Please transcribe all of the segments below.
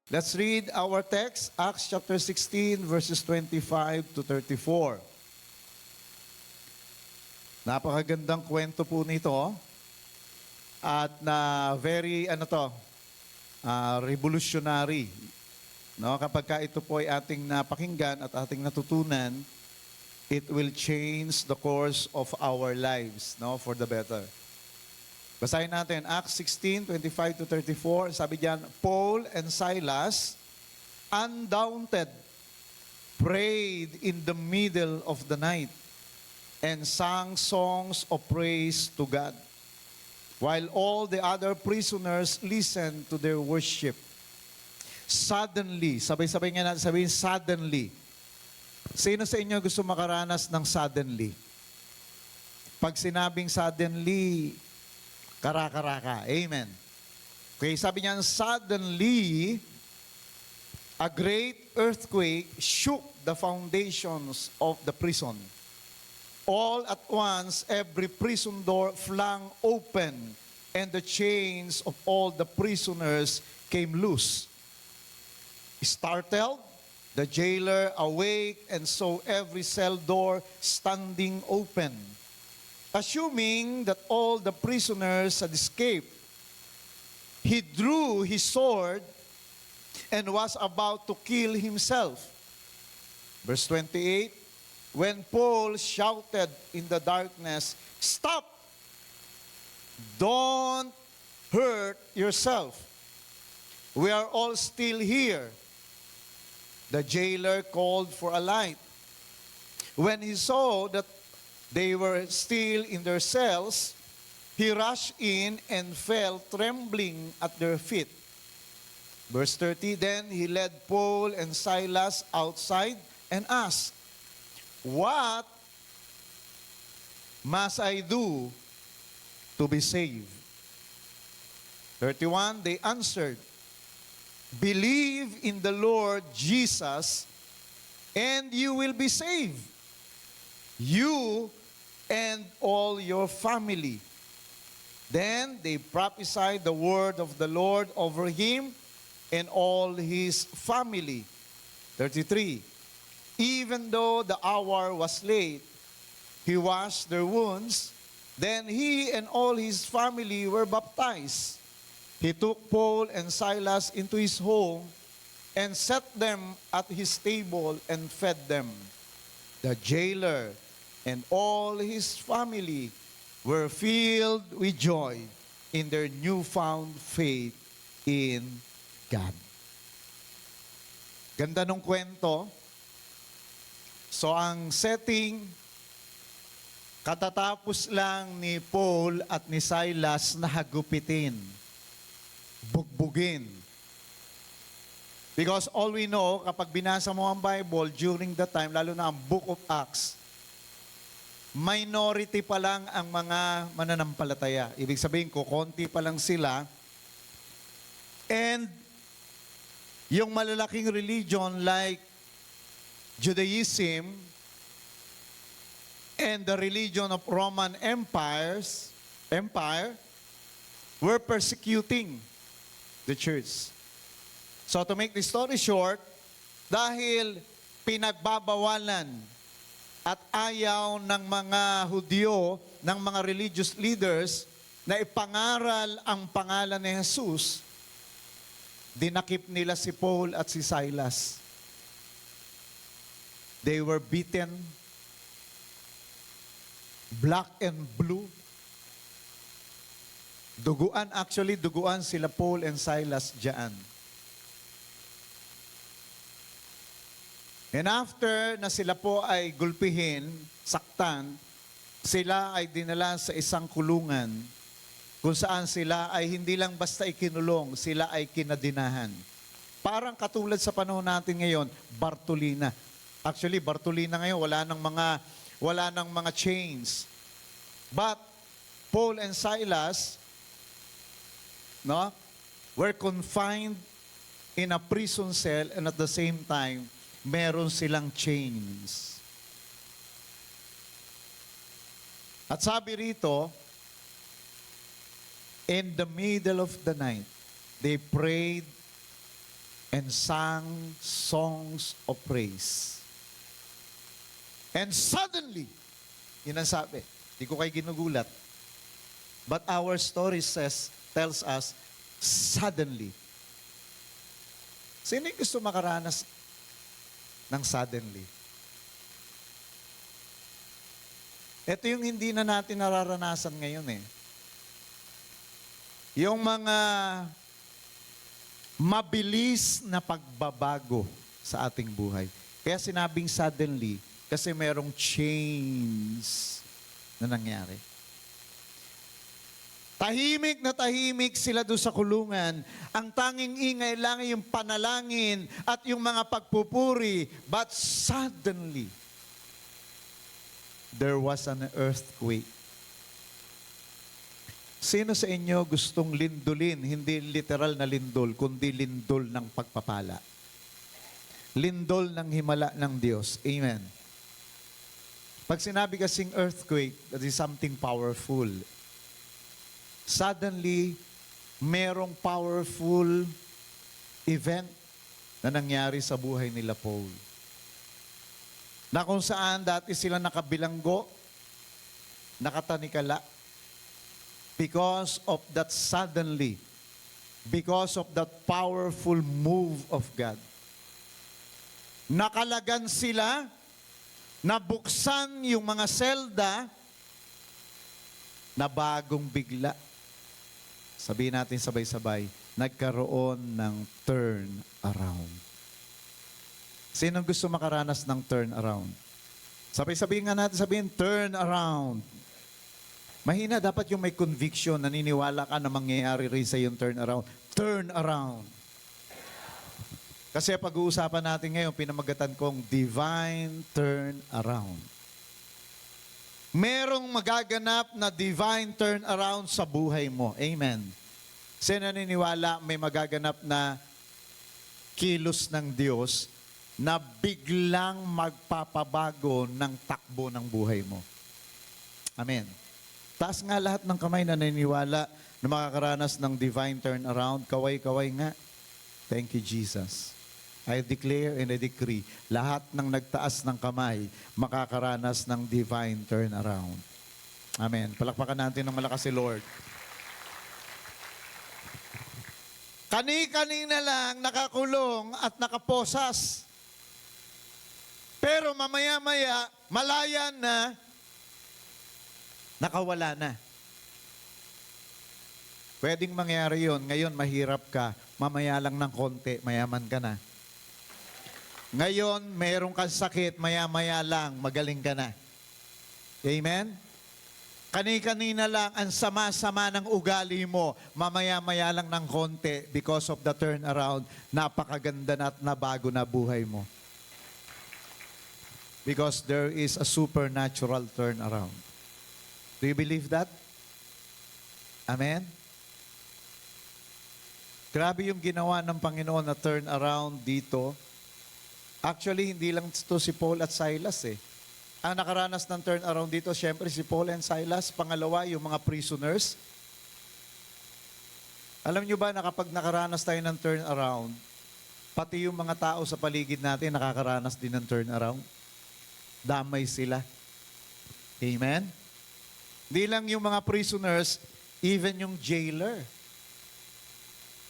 Let's read our text, Acts chapter 16, verses 25 to 34. Napakagandang kwento po nito at na very revolutionary. No, kapag ka ito po ay ating napakinggan at ating natutunan, it will change the course of our lives, no, for the better. Basahin natin, Acts 16, 25 to 34. Sabi diyan, Paul and Silas, undaunted, prayed in the middle of the night and sang songs of praise to God, while all the other prisoners listened to their worship. Suddenly, sabay-sabay nga natin sabihin, suddenly. Sino sa inyo gusto makaranas ng suddenly? Pag sinabing suddenly, kara-karaka. Amen. Okay, sabi niya, suddenly, a great earthquake shook the foundations of the prison. All at once, every prison door flung open, and the chains of all the prisoners came loose. Startled, the jailer awake and saw every cell door standing open. Assuming that all the prisoners had escaped, he drew his sword and was about to kill himself. Verse 28, when Paul shouted in the darkness, "Stop! Don't hurt yourself. We are all still here." The jailer called for a light. When he saw that they were still in their cells, he rushed in and fell trembling at their feet. Verse 30, then he led Paul and Silas outside and asked, "What must I do to be saved?" 31, they answered, "Believe in the Lord Jesus, and you will be saved, you and all your family." Then they prophesied the word of the Lord over him and all his family. 33, even though the hour was late, he washed their wounds. Then he and all his family were baptized. He took Paul and Silas into his home and set them at his table and fed them. The jailer and all his family were filled with joy in their newfound faith in God. Ganda nung kwento. So ang setting, katatapos lang ni Paul at ni Silas na hagupitin, bugbugin. Because all we know, kapag binasa mo ang Bible during that time, lalo na ang Book of Acts, minority pa lang ang mga mananampalataya. Ibig sabihin ko, konti pa lang sila. And yung malalaking religion like Judaism and the religion of Roman Empire were persecuting the church. So to make the story short, dahil pinagbabawalan at ayaw ng mga Hudyo, ng mga religious leaders na ipangaral ang pangalan ni Jesus, dinakip nila si Paul at si Silas. They were beaten, black and blue. Duguan sila Paul and Silas diyan. And after na sila po ay gulpihin, saktan, sila ay dinala sa isang kulungan kung saan sila ay hindi lang basta ikinulong, sila ay kinadinahan. Parang katulad sa panahon natin ngayon, Bartolina. Actually, Bartolina ngayon, wala nang mga chains. But Paul and Silas, no, were confined in a prison cell, and at the same time, meron silang chains. At sabi rito, in the middle of the night, they prayed and sang songs of praise. And suddenly, yun ang sabi, di ko kayo ginugulat. But our story tells us, suddenly. Sino yung gusto makaranas ng suddenly? Ito yung hindi na natin nararanasan ngayon eh. Yung mga mabilis na pagbabago sa ating buhay. Kaya sinabing suddenly, kasi merong change na nangyari. Tahimik na tahimik sila doon sa kulungan. Ang tanging ingay lang yung panalangin at yung mga pagpupuri. But suddenly, there was an earthquake. Sino sa inyo gustong lindulin? Hindi literal na lindol, kundi lindol ng pagpapala. Lindol ng himala ng Diyos. Amen. Pag sinabi kasing earthquake, that is something powerful. Suddenly, merong powerful event na nangyari sa buhay nila Paul. Na kung saan dati sila nakabilanggo, nakatanikala, because of that suddenly, because of that powerful move of God. Nakalagan sila, nabuksan yung mga selda, na bagong bigla. Sabihin natin sabay-sabay, nagkaroon ng turn around. Sino gusto makaranas ng turn around? Sabay-sabihin nga natin, sabihin, turn around. Mahina, dapat yung may conviction, naniniwala ka na mangyayari rin sa yung turn around. Turn around. Kasi pag-uusapan natin ngayon, pinamagatan kong divine turn around. Merong magaganap na divine turn around sa buhay mo. Amen. Sino naniniwala may magaganap na kilos ng Diyos na biglang magpapabago ng takbo ng buhay mo? Amen. Taas nga lahat ng kamay na naniniwala na makakaranas ng divine turn around. Kaway-kaway nga. Thank you, Jesus. I declare and I decree, lahat ng nagtaas ng kamay, makakaranas ng divine turnaround. Amen. Palakpakan natin ng malakas si Lord. Kani-kanina lang nakakulong at nakaposas. Pero mamaya-maya, malaya na, nakawala na. Pwedeng mangyari yon. Ngayon, mahirap ka. Mamaya lang ng konti, mayaman ka na. Ngayon, mayroong kang sakit, maya-maya lang, magaling ka na. Amen? Kani-kanina lang, ang sama-sama ng ugali mo, mamaya-maya lang ng konti because of the turnaround, napakaganda na at nabago na buhay mo. Because there is a supernatural turnaround. Do you believe that? Amen? Grabe yung ginawa ng Panginoon na turnaround dito. Actually, hindi lang ito si Paul at Silas eh. Ang nakaranas ng turnaround dito, syempre si Paul and Silas. Pangalawa, yung mga prisoners. Alam nyo ba na kapag nakaranas tayo ng turnaround, pati yung mga tao sa paligid natin nakakaranas din ng turnaround. Damay sila. Amen? Hindi lang yung mga prisoners, even yung jailer.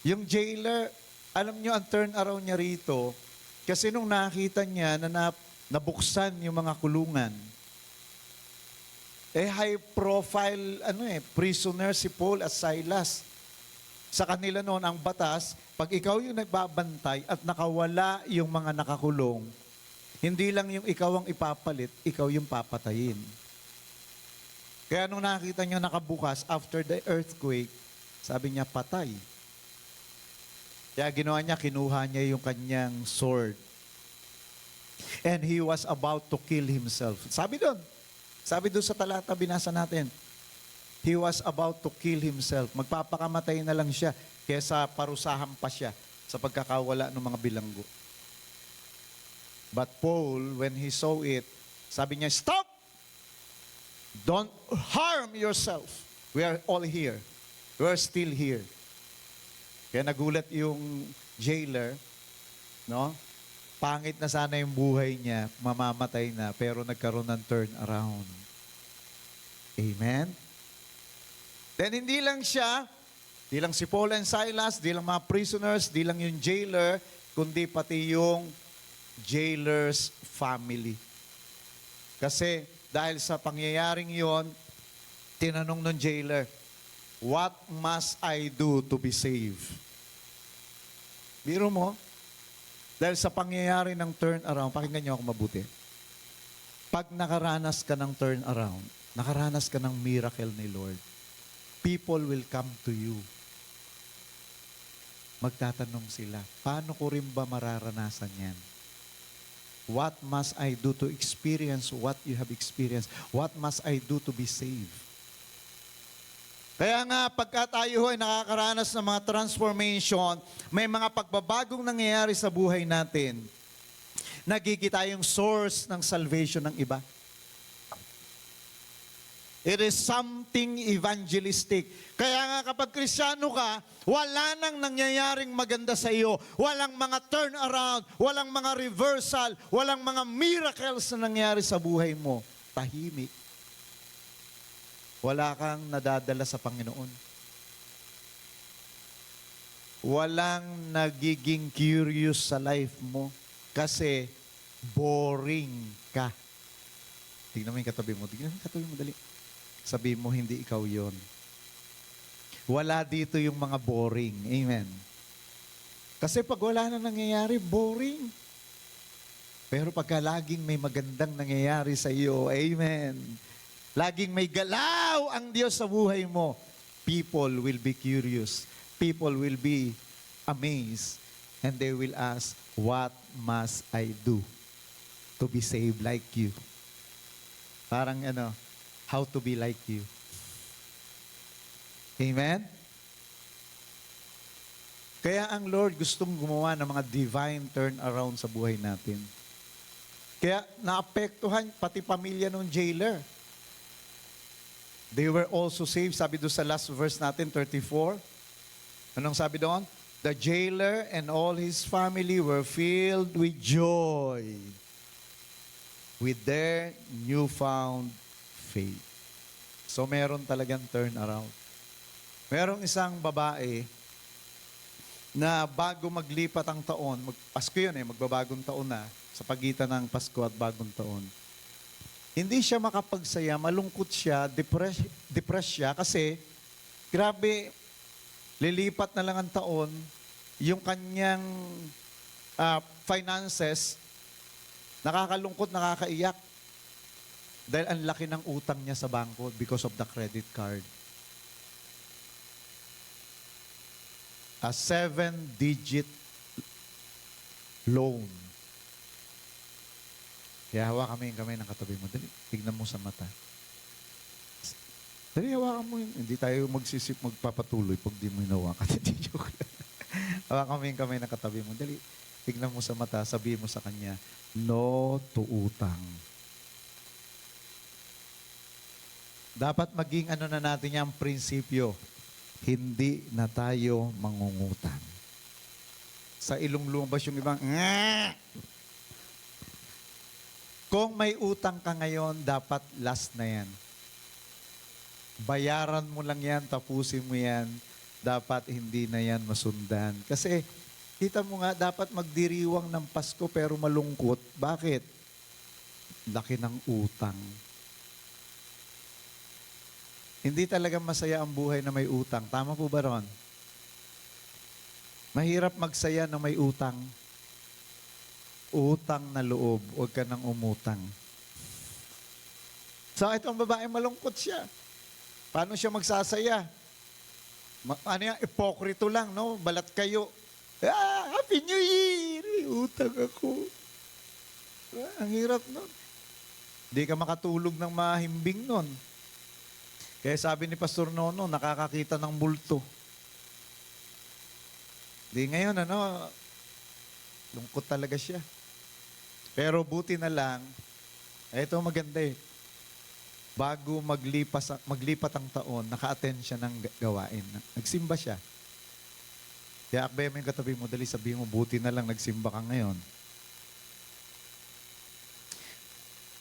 Yung jailer, alam nyo ang turnaround niya rito, kasi nung nakita niya na nabuksan yung mga kulungan, high profile prisoner si Paul at Silas. Sa kanila noon ang batas, pag ikaw yung nagbabantay at nakawala yung mga nakakulong, hindi lang yung ikaw ang ipapalit, ikaw yung papatayin. Kaya nung nakita niya nakabukas after the earthquake, sabi niya patay. Kaya ginawa niya, kinuha niya yung kanyang sword. And he was about to kill himself. Sabi doon sa talata, binasa natin, he was about to kill himself. Magpapakamatay na lang siya kesa parusahan pa siya sa pagkakawala ng mga bilanggo. But Paul, when he saw it, sabi niya, stop! Don't harm yourself. We are all here. We are still here. Kaya nagulat yung jailer. No? Pangit na sana yung buhay niya, mamamatay na, pero nagkaroon ng turn around. Amen? Then hindi lang siya, di lang si Paul and Silas, di lang mga prisoners, di lang yung jailer, kundi pati yung jailer's family. Kasi dahil sa pangyayaring yon, tinanong ng jailer, what must I do to be saved? Biro mo, dahil sa pangyayari ng turn around, pakinggan niyo ako mabuti. Pag nakaranas ka ng turn around, nakaranas ka ng miracle ni Lord, people will come to you. Magtatanong sila, paano ko rin ba mararanasan yan? What must I do to experience what you have experienced? What must I do to be saved? Kaya nga, pagka tayo ay nakakaranas ng mga transformation, may mga pagbabagong nangyayari sa buhay natin, nagigita yung source ng salvation ng iba. It is something evangelistic. Kaya nga kapag Kristiyano ka, wala nang nangyayaring maganda sa iyo. Walang mga turnaround, walang mga reversal, walang mga miracles na nangyari sa buhay mo. Tahimik. Wala kang nadadala sa Panginoon. Walang nagiging curious sa life mo kasi boring ka. Tignan mo yung katabi mo. Tignan mo yung katabi mo, dali. Sabi mo, hindi ikaw yon. Wala dito yung mga boring. Amen. Kasi pag wala na nangyayari, boring. Pero pagka laging may magandang nangyayari sa iyo, amen. Laging may galaw ang Diyos sa buhay mo, people will be curious. People will be amazed. And they will ask, what must I do to be saved like you? Parang how to be like you. Amen? Kaya ang Lord gustong gumawa ng mga divine turnaround sa buhay natin. Kaya naapektuhan pati pamilya ng jailer. They were also saved. Sabi doon sa last verse natin, 34. Anong sabi doon? The jailer and all his family were filled with joy with their newfound faith. So meron talagang turnaround. Merong isang babae na bago maglipat ang taon, Pasko yun magbabagong taon na, sa pagitan ng Pasko at bagong taon. Hindi siya makapagsaya, malungkot siya, depressed siya kasi grabe, lilipat na lang ang taon, yung kanyang finances, nakakalungkot, nakakaiyak. Dahil ang laki ng utang niya sa bangko because of the credit card. A 7-digit loan. Kaya hawakan kami ng katabi mo. Dali, tignan mo sa mata. Dali, hawakan mo yun. Hindi tayo magpapatuloy pag di mo hinawakan. Hindi joke lang. Hawakan kami ng katabi mo. Dali, tignan mo sa mata, sabihin mo sa kanya, no to utang. Dapat maging na natin yung prinsipyo. Hindi na tayo mangungutang. Sa ilong lumabas yung ibang, Kung may utang ka ngayon, dapat last na yan. Bayaran mo lang yan, tapusin mo yan. Dapat hindi na yan masundan. Kasi, kita mo nga, dapat magdiriwang ng Pasko pero malungkot. Bakit? Laki ng utang. Hindi talaga masaya ang buhay na may utang. Tama po ba ron? Mahirap magsaya na may utang. Utang na loob, huwag ka nang umutang. So, itong babae, malungkot siya. Paano siya magsasaya? Ipokrito lang, no? Balat kayo. Happy New Year! Utang ako. Ang hirap nun. Hindi ka makatulog ng mahimbing nun. Kaya sabi ni Pastor Nono, nakakakita ng multo. Di ngayon, lungkot talaga siya. Pero buti na lang, ito maganda bago maglipat ang taon, naka-attend siya ng gawain. Nagsimba siya. Kaya akbay mo yung katabi mo, dali sabihin mo, buti na lang nagsimba ka ngayon.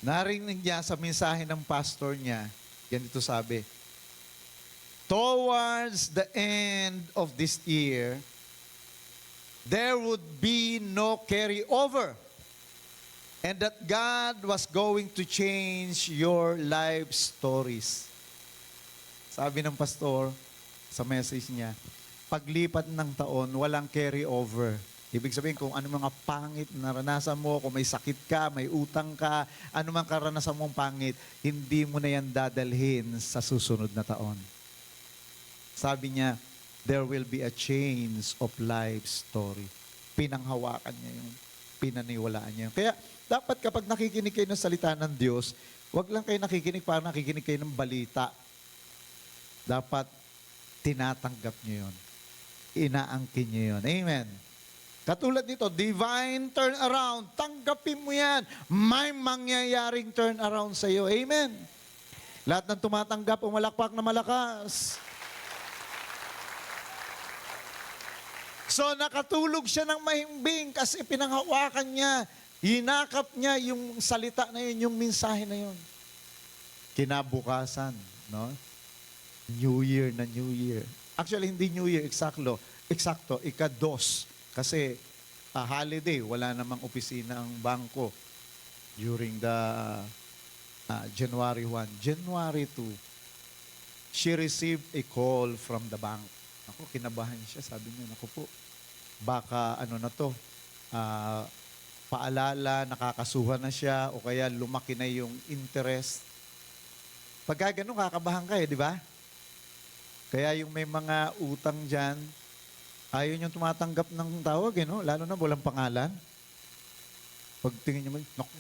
Narinig niya sa mensahe ng pastor niya, ganito sabi, towards the end of this year, there would be no carryover. And that God was going to change your life stories. Sabi ng pastor sa message niya, paglipat ng taon, walang carryover. Ibig sabihin kung ano mga pangit na naranasan mo, kung may sakit ka, may utang ka, ano mang karanasan mong pangit, hindi mo na yan dadalhin sa susunod na taon. Sabi niya, there will be a change of life story. Pinanghawakan niya yun. Pinaniwalaan niya yun. Kaya dapat kapag nakikinig kayo ng salita ng Diyos, wag lang kayo nakikinig para nakikinig kayo ng balita. Dapat tinatanggap niyo yun. Inaangkin niyo yun. Amen. Katulad nito, divine turnaround. Tanggapin mo yan. May mangyayaring turnaround sa iyo. Amen. Lahat ng tumatanggap, umalakpak na malakas. So nakatulog siya ng mahimbing kasi pinanghawakan niya, hinakap niya yung salita na yun, yung mensahe na yun. Kinabukasan, no? New Year na New Year. Actually, hindi New Year, eksakto, ika-2. Kasi holiday, wala namang opisina ang bangko during the January 1. January 2, she received a call from the bank. Ako, kinabahan siya. Sabi niya, naku po, baka ano na to, paalala, nakakasuhan na siya, o kaya lumaki na yung interest. Pagka ganun, kakabahan ka di ba? Kaya yung may mga utang dyan, ayaw niyong tumatanggap ng tawag, no? Lalo na walang pangalan. Pag tingin niyo, naku,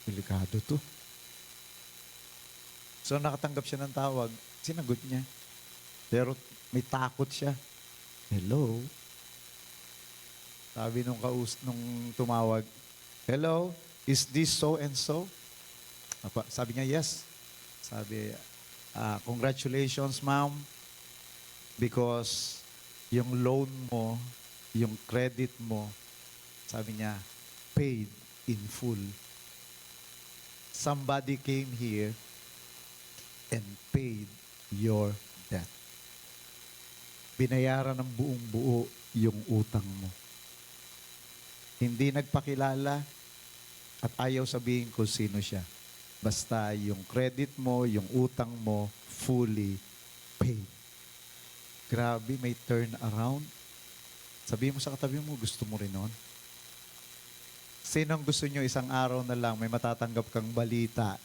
delikado to. So nakatanggap siya ng tawag, sinagot niya. Pero may takot siya. Hello? Sabi nung tumawag, hello, is this so and so? Sabi niya, yes. Sabi, congratulations, ma'am, because yung loan mo, yung credit mo, sabi niya, paid in full. Somebody came here and paid your debt. Binayaran ng buong buo yung utang mo. Hindi nagpakilala at ayaw sabihin kung sino siya. Basta yung credit mo, yung utang mo, fully paid. Grabe, may turn around. Sabihin mo sa katabi mo, gusto mo rin nun? Sinong gusto nyo isang araw na lang may matatanggap kang balita?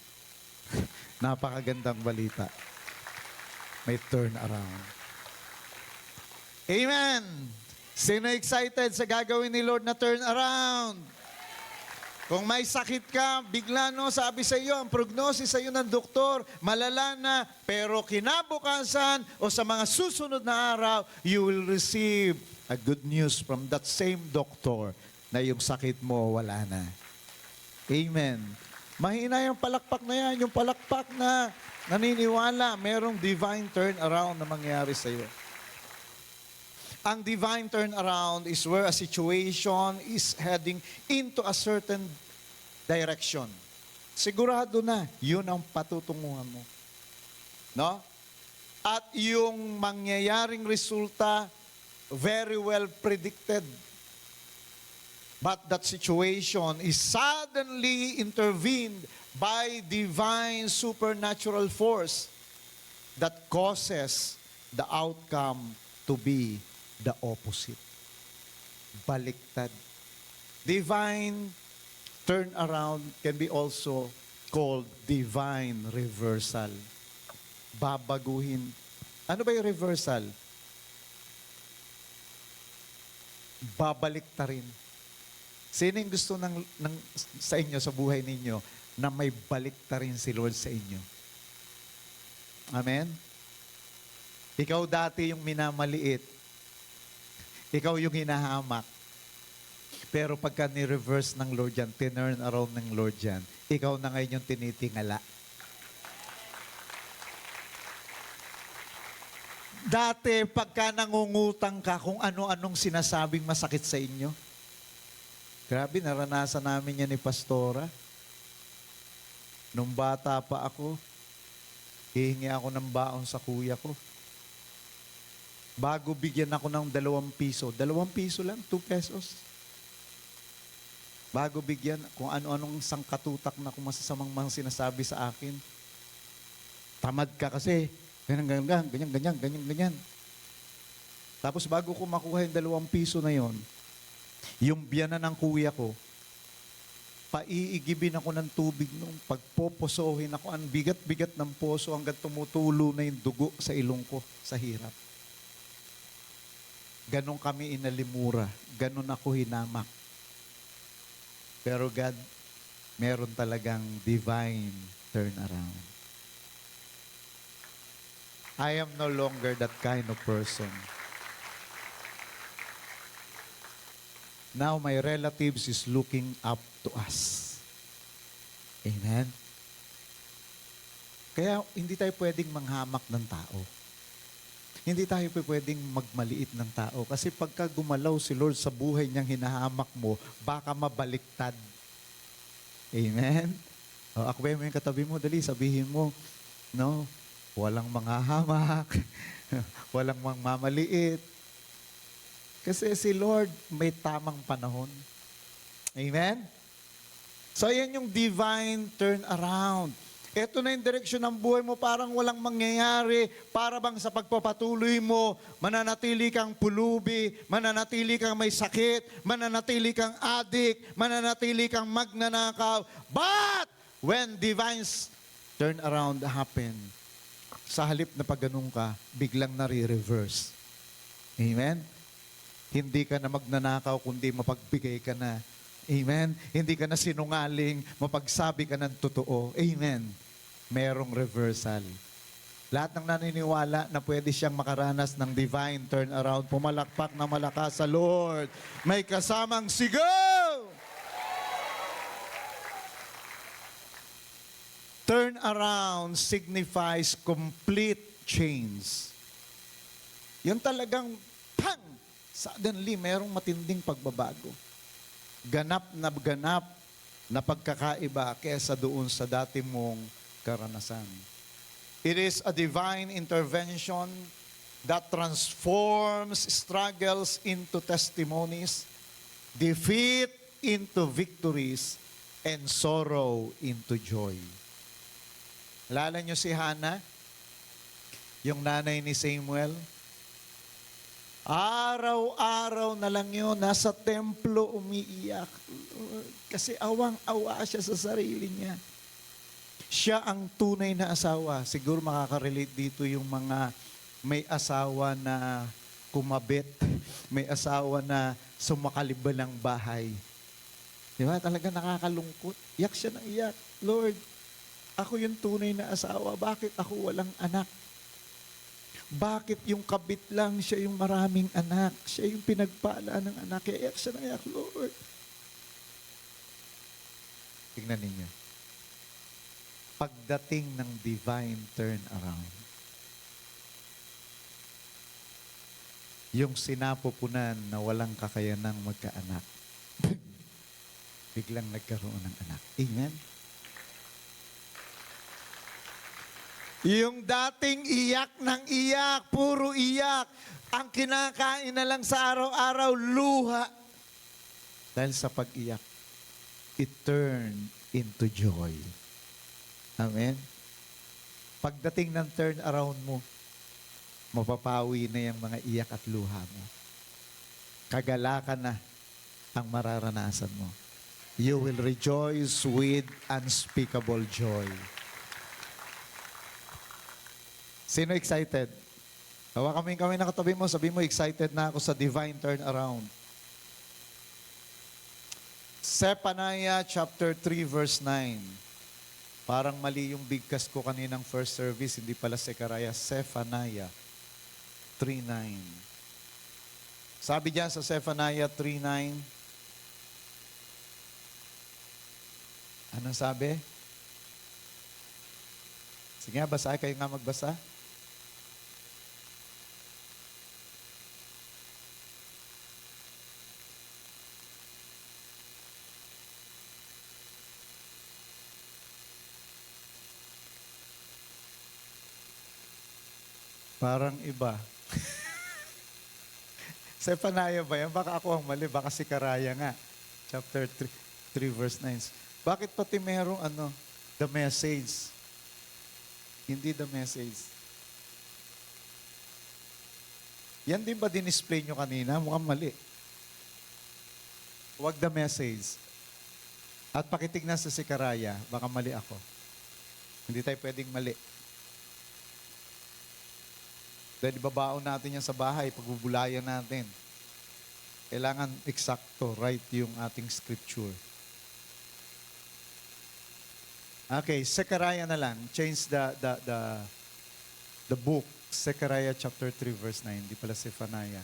Napakagandang balita. May turn around. Amen! Sino excited sa gagawin ni Lord na turn around? Kung may sakit ka, bigla sabi sa iyo, ang prognosis sa iyo ng doktor, malala na, pero kinabukasan o sa mga susunod na araw, you will receive a good news from that same doctor na yung sakit mo wala na. Amen. Mahina yung palakpak na yan, yung palakpak na naniniwala, merong divine turnaround na mangyari sa iyo. Ang divine turnaround is where a situation is heading into a certain direction. Sigurado na, yun ang patutunguhan mo. No? At yung mangyayaring resulta, very well predicted. But that situation is suddenly intervened by divine supernatural force that causes the outcome to be the opposite. Baliktad. Divine turnaround can be also called divine reversal. Babaguhin. Ano ba yung reversal? Babaliktarin. Sino yung gusto sa inyo, sa buhay ninyo, na may baliktarin si Lord sa inyo? Amen? Ikaw dati yung minamaliit. Ikaw yung hinahamak. Pero pagka ni-reverse ng Lord yan, tinurn around ng Lord yan, ikaw na ngayon yung tinitingala. Dati, pagka nangungutang ka kung ano-anong sinasabing masakit sa inyo. Grabe, naranasan namin yan ni Pastora. Nung bata pa ako, hihingi ako ng baon sa kuya ko. Bago bigyan ako ng 2 piso. 2 piso lang, 2 pesos. Bago bigyan, kung ano-anong sangkatutak na kung masasamang mga sinasabi sa akin. Tamad ka kasi. Ganyan. Tapos bago ko makuha yung 2 piso na yon, yung biyanan ng kuya ko, paiigibin ako ng tubig nung pagpoposohin ako, ang bigat-bigat ng poso hanggang tumutulo na yung dugo sa ilong ko sa hirap. Ganon kami inalimura. Ganon ako hinamak. Pero God, meron talagang divine turnaround. I am no longer that kind of person. Now my relatives is looking up to us. Amen? Kaya hindi tayo pwedeng manghamak ng tao. Hindi tayo pwedeng magmaliit ng tao. Kasi pagka gumalaw si Lord sa buhay niyang hinahamak mo, baka mabaliktad. Amen? O, akbay mo yung katabi mo, dali, sabihin mo, no, walang manghahamak, walang mamaliit. Kasi si Lord may tamang panahon. Amen? So, yan yung divine turnaround. Ito na yung direksyon ng buhay mo, parang walang mangyayari. Para bang sa pagpapatuloy mo, mananatili kang pulubi, mananatili kang may sakit, mananatili kang adik, mananatili kang magnanakaw. But, when divine turnaround happen, sa halip na pagganong ka, biglang nare-reverse. Amen? Hindi ka na magnanakaw, kundi mapagbigay ka na. Amen? Hindi ka na sinungaling, mapagsabi ka ng totoo. Amen? Merong reversal. Lahat ng naniniwala na pwede siyang makaranas ng divine turnaround, pumalakpak na malakas sa Lord. May kasamang sigaw! Turn around signifies complete change. Yun talagang, pang! Suddenly, merong matinding pagbabago. Ganap na pagkakaiba kesa doon sa dati mong karanasan. It is a divine intervention that transforms struggles into testimonies, defeat into victories, and sorrow into joy. Alala niyo si Hannah, yung nanay ni Samuel? Araw-araw na lang yun, nasa templo umiiyak. Kasi awang-awa siya sa sarili niya. Siya ang tunay na asawa. Siguro makaka-relate dito yung mga may asawa na kumabit, may asawa na sumakaliba ng bahay. Di ba? Talaga nakakalungkot. Iyak siya ng iyak. Lord, ako yung tunay na asawa. Bakit ako walang anak? Bakit yung kabit lang, siya yung maraming anak? Siya yung pinagpala ng anak. Kaya iyak siya ng iyak, Lord. Tingnan ninyo. Pagdating ng divine turnaround, yung sinapupunan na walang kakayanang magkaanak, biglang nagkaroon ng anak. Amen? Yung dating iyak ng iyak, puro iyak, ang kinakain na lang sa araw-araw, luha. Dahil sa pag-iyak, it turned into joy. Amen? Pagdating ng turnaround mo, mapapawi na yung mga iyak at luha mo. Kagalakan na ang mararanasan mo. You will rejoice with unspeakable joy. Sino excited? Hawakan kami nakatabi mo, sabi mo, excited na ako sa divine turnaround. Zephaniah chapter 3 verse 9. Parang mali yung bigkas ko kaninang first service, hindi pala Zechariah, Zephaniah 3:9. Sabi diyan sa Zephaniah 3:9, ano sabi? Sige nga, basa kayo nga magbasa. Parang iba. Zephaniah ba yan? Baka ako ang mali. Baka si Karaya nga. Chapter 3 verse 9. Bakit pati merong the message? Hindi the message. Yan din ba din-display nyo kanina? Mukhang mali. Huwag the message. At pakitignan sa si Karaya, baka mali ako. Hindi tayo pwedeng mali. Dahil ibabaon natin yan sa bahay, pagbubulayan natin. Kailangan eksakto, right yung ating scripture. Okay, Zechariah na lang. Change the book. Zechariah chapter 3 verse 9. Di pala Zephaniah.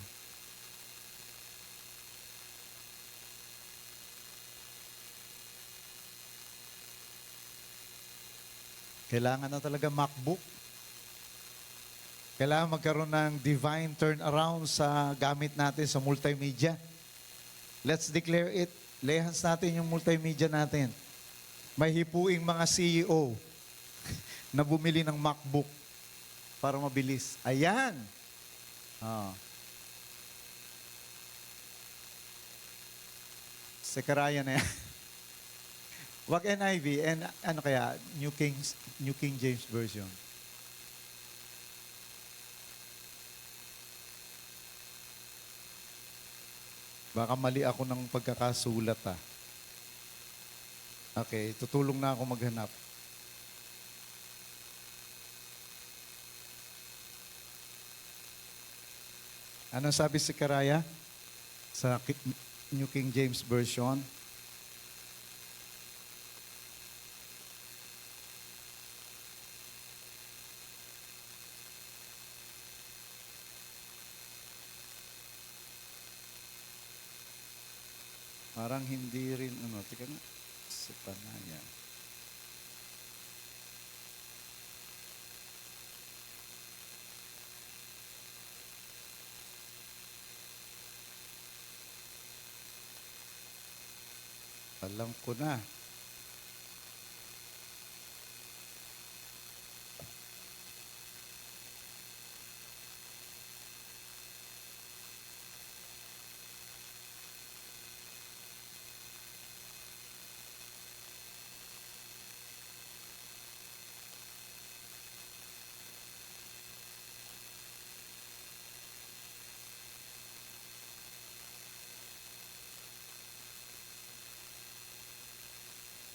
Kailangan na talaga MacBook. Kailangan magkaroon ng divine turnaround sa gamit natin sa multimedia. Let's declare it. Lehans natin yung multimedia natin. May hipuing mga CEO na bumili ng MacBook para mabilis. Ayan. Oh. Zechariah na yan. Wag NIV, and ano kaya, New King James Version. Baka mali ako ng pagkakasulat ah. Okay, tutulong na ako maghanap. Ano sabi si Karaya sa New King James Version? Parang hindi rin, tika na, Zephaniah. Alam ko na.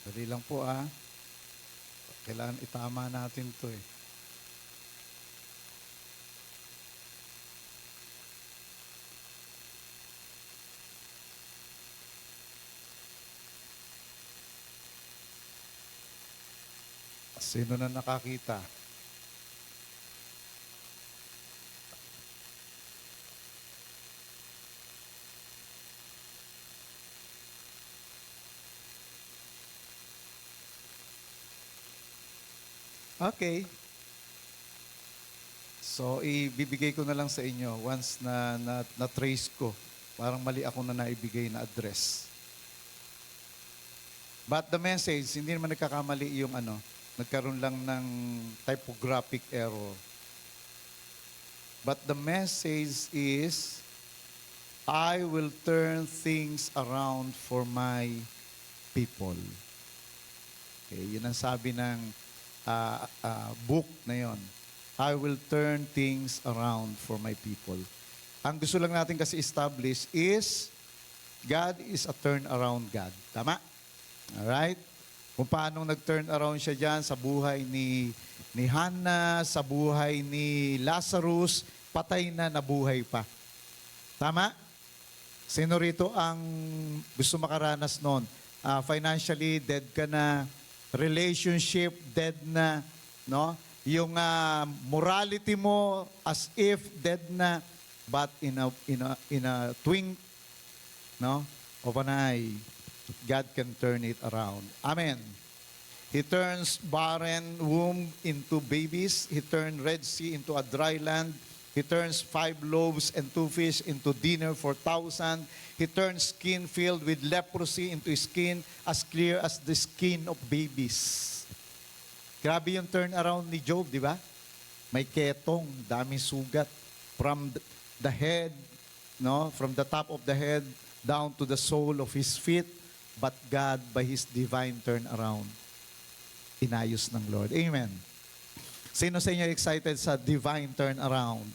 Dali lang po ah. Kailangan itama natin to eh. Sino na nakakita? Okay. So, ibibigay ko na lang sa inyo once na-trace ko. Parang mali ako na naibigay na address. But the message, hindi naman nagkakamali yung nagkaroon lang ng typographic error. But the message is, I will turn things around for my people. Okay, yun ang sabi ng book na yon. I will turn things around for my people. Ang gusto lang natin kasi establish is God is a turnaround God. Tama? Alright? Kung paano nag-turn around siya dyan sa buhay ni Hannah, sa buhay ni Lazarus, patay na nabuhay pa. Tama? Sino rito ang gusto makaranas noon? Financially, dead ka na, relationship, dead na, no? Yung morality mo as if dead na, but in a twink, no, of an eye, God can turn it around. Amen. He turns barren womb into babies. He turned Red Sea into a dry land. He turns 5 loaves and 2 fish into dinner for 1,000. He turns skin filled with leprosy into skin as clear as the skin of babies. Grabe yung turnaround ni Job, di ba? may ketong, daming sugat. From the head, no? From the top of the head down to the sole of his feet. But God, by His divine turnaround, inayos ng Lord. Amen. Sino sa inyo excited sa divine turnaround?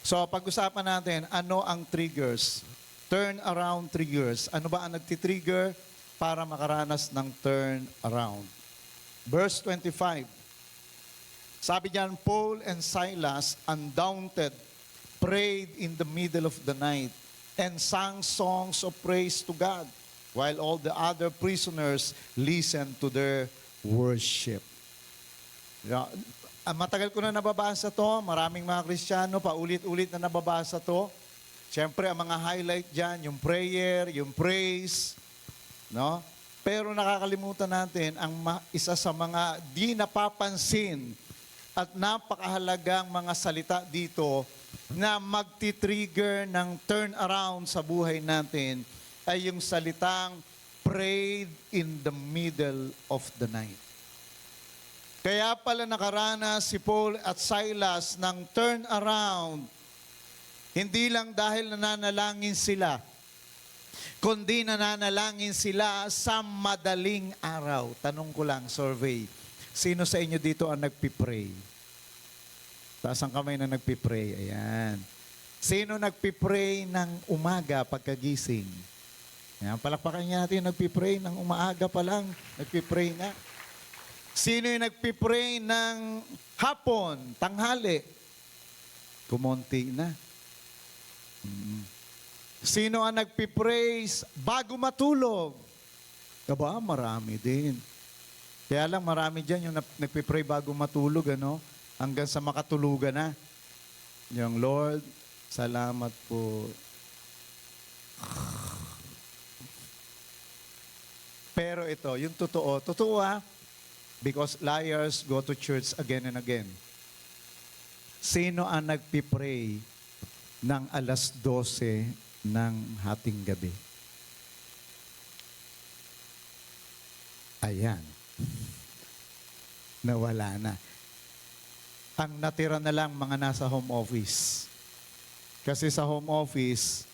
So, pag-usapan natin, ano ang triggers? Turnaround triggers. Ano ba ang nagtitrigger para makaranas ng turnaround? Verse 25. Sabi diyan, Paul and Silas, undaunted, prayed in the middle of the night and sang songs of praise to God, while all the other prisoners listened to their worship. Matagal ko na nababasa to, maraming mga Kristiyano, paulit-ulit na nababasa to. Siyempre, ang mga highlight dyan, yung prayer, yung praise, no? Pero nakakalimutan natin, ang isa sa mga di napapansin at napakahalagang mga salita dito na magti-trigger ng turnaround sa buhay natin ay yung salitang prayed in the middle of the night. Kaya pala nakaranas si Paul at Silas ng turnaround, hindi lang dahil nananalangin sila, kundi nananalangin sila sa madaling araw. Tanong ko lang, survey, sino sa inyo dito ang nagpipray? Taas ang kamay na nagpipray. Ayan. Sino nagpipray ng umaga pagkagising? Ayan, palakpakan niya natin yung nagpipray ng umaaga pa lang. Nagpipray na. Sino yung nagpipray ng hapon, tanghali? Kumonti na. Sino ang nagpipraise bago matulog? Aba, marami din. Kaya lang marami dyan yung nagpipray bago matulog, ano? Hanggang sa makatulugan na. Yung Lord, salamat po. Pero ito, yung totoo. Totoo because liars go to church again and again. Sino ang nagpipray ng alas 12 ng hating gabi? Ayan. Nawala na. Ang natira na lang mga nasa home office. Kasi sa home office,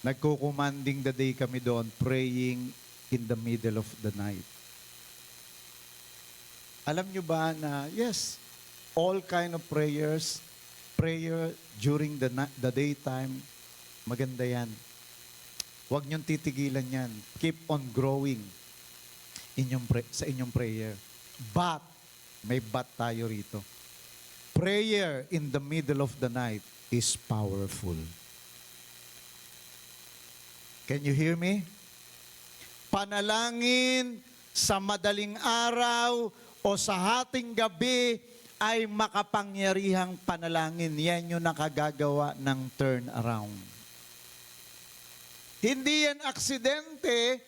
nagko-commanding the day kami doon, praying in the middle of the night. Alam nyo ba na, yes, all kind of prayers, prayer during the daytime, maganda yan. Huwag niyong titigilan yan. Keep on growing sa inyong prayer. But, may but tayo rito. Prayer in the middle of the night is powerful. Can you hear me? Panalangin sa madaling araw o sa hating gabi ay makapangyarihang panalangin. Yan yung nakagagawa ng turnaround. Hindi yan aksidente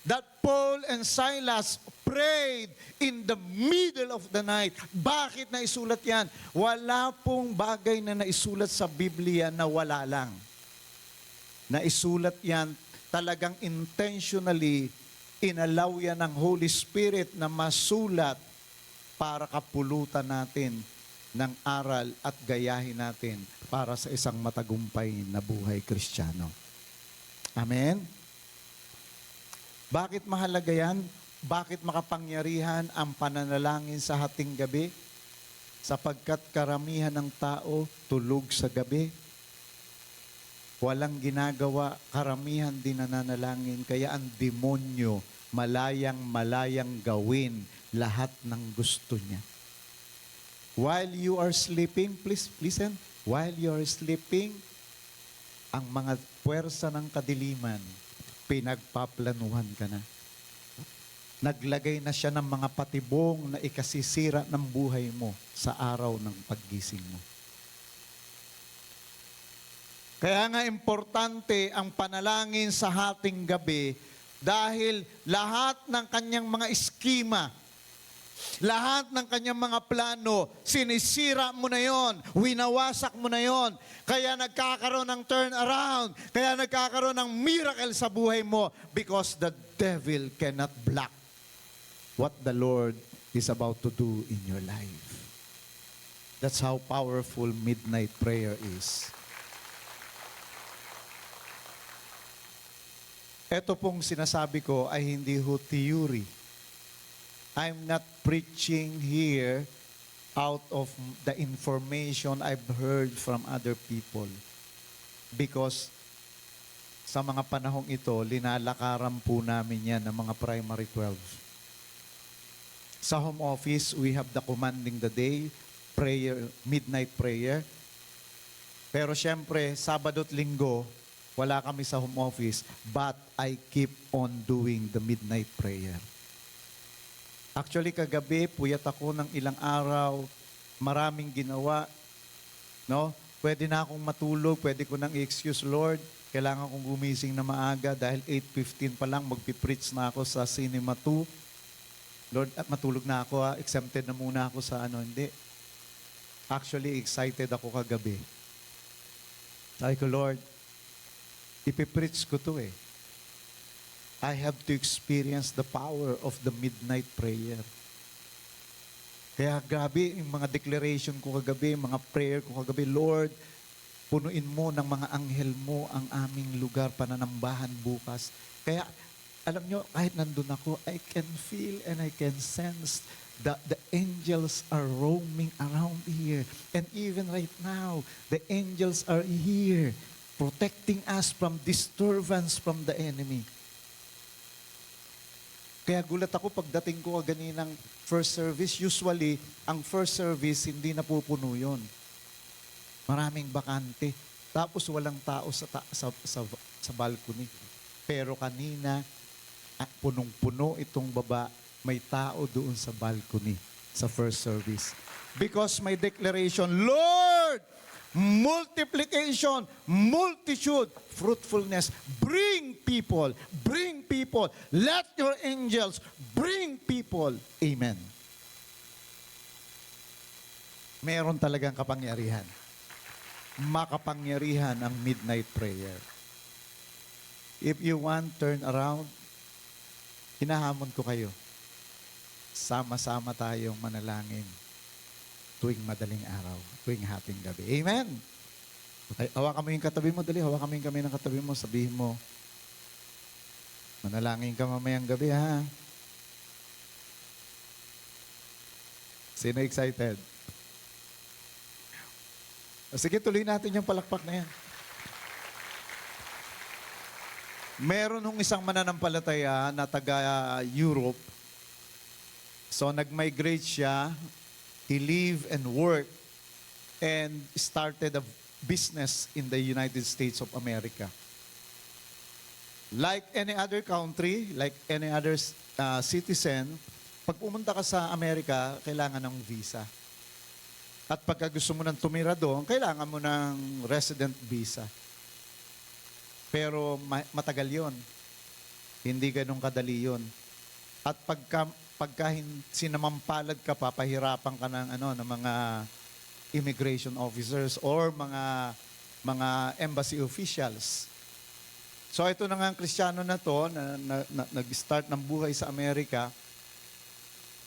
that Paul and Silas prayed in the middle of the night. Bakit naisulat yan? Wala pong bagay na naisulat sa Biblia na wala lang. Naisulat yan talagang intentionally, inalaw yan ng Holy Spirit na masulat para kapulutan natin ng aral at gayahin natin para sa isang matagumpay na buhay Kristiyano. Amen? Bakit mahalaga yan? Bakit makapangyarihan ang pananalangin sa hating gabi? Sapagkat karamihan ng tao tulog sa gabi. Walang ginagawa, karamihan din nananalangin. Kaya ang demonyo malayang gawin lahat ng gusto niya. While you are sleeping, please listen, while you are sleeping, ang mga puwersa ng kadiliman, pinagpaplanuhan ka na. Naglagay na siya ng mga patibong na ikasisira ng buhay mo sa araw ng paggising mo. Kaya nga importante ang panalangin sa hating gabi dahil lahat ng kanyang mga eskema, lahat ng kanyang mga plano, sinisira mo na yon, winawasak mo na yon. Kaya nagkakaroon ng turnaround, kaya nagkakaroon ng miracle sa buhay mo because the devil cannot block what the Lord is about to do in your life. That's how powerful midnight prayer is. Ito pong sinasabi ko ay hindi ho theory. I'm not preaching here out of the information I've heard from other people. Because sa mga panahong ito, linalakaran po namin yan ng mga primary 12. Sa home office, we have the commanding the day, prayer, midnight prayer. Pero syempre, Sabado at Linggo, wala kami sa home office, but I keep on doing the midnight prayer. Actually, kagabi, puyat ako ng ilang araw, maraming ginawa, no? Pwede na akong matulog, pwede ko nang i-excuse, Lord, kailangan kong gumising na maaga dahil 8:15 pa lang, magpipreach na ako sa Cinema 2. Lord, at matulog na ako, exempted na muna ako sa hindi. Actually, excited ako kagabi. Sabi ko, Lord, ipipreach ko to eh. I have to experience the power of the midnight prayer. Kaya grabe, yung mga declaration ko kagabi, mga prayer ko kagabi, Lord, punuin mo ng mga anghel mo ang aming lugar pananambahan bukas. Kaya, alam nyo, kahit nandun ako, I can feel and I can sense that the angels are roaming around here. And even right now, the angels are here, protecting us from disturbance from the enemy. Kaya gulat ako pagdating ko ganinang first service. Usually, ang first service, hindi napupuno yun. Maraming bakante. Tapos walang tao sa balcony. Pero kanina, punong-puno itong baba, may tao doon sa balcony sa first service. Because my declaration, Lord, multiplication, multitude, fruitfulness, bring people, let your angels bring people. Amen. Meron talagang kapangyarihan. Makapangyarihan ang midnight prayer. If you want, turn around. Hinahamon ko kayo. Sama-sama tayong manalangin tuwing madaling araw, tuwing hating gabi. Amen? Ay, hawakan mo yung katabi mo, dali. Hawakan mo yung kami ng katabi mo. Sabihin mo, manalangin ka mamayang gabi, ha? Sino excited? O, sige, tuloy natin yung palakpak na yan. Meron nung isang mananampalataya na taga-Europe. So, nag-migrate siya. He lived and worked and started a business in the United States of America. Like any other country, like any other citizen, pag pumunta ka sa Amerika, kailangan ng visa. At pagka gusto mo nang tumira doon, kailangan mo ng resident visa. Pero matagal yon. Hindi ganun kadali yon. At pagka sinamampalad ka pa, pahirapan ka ng ng mga immigration officers or mga embassy officials. So ito na nga ang Kristiyano na to na nag-start ng buhay sa Amerika.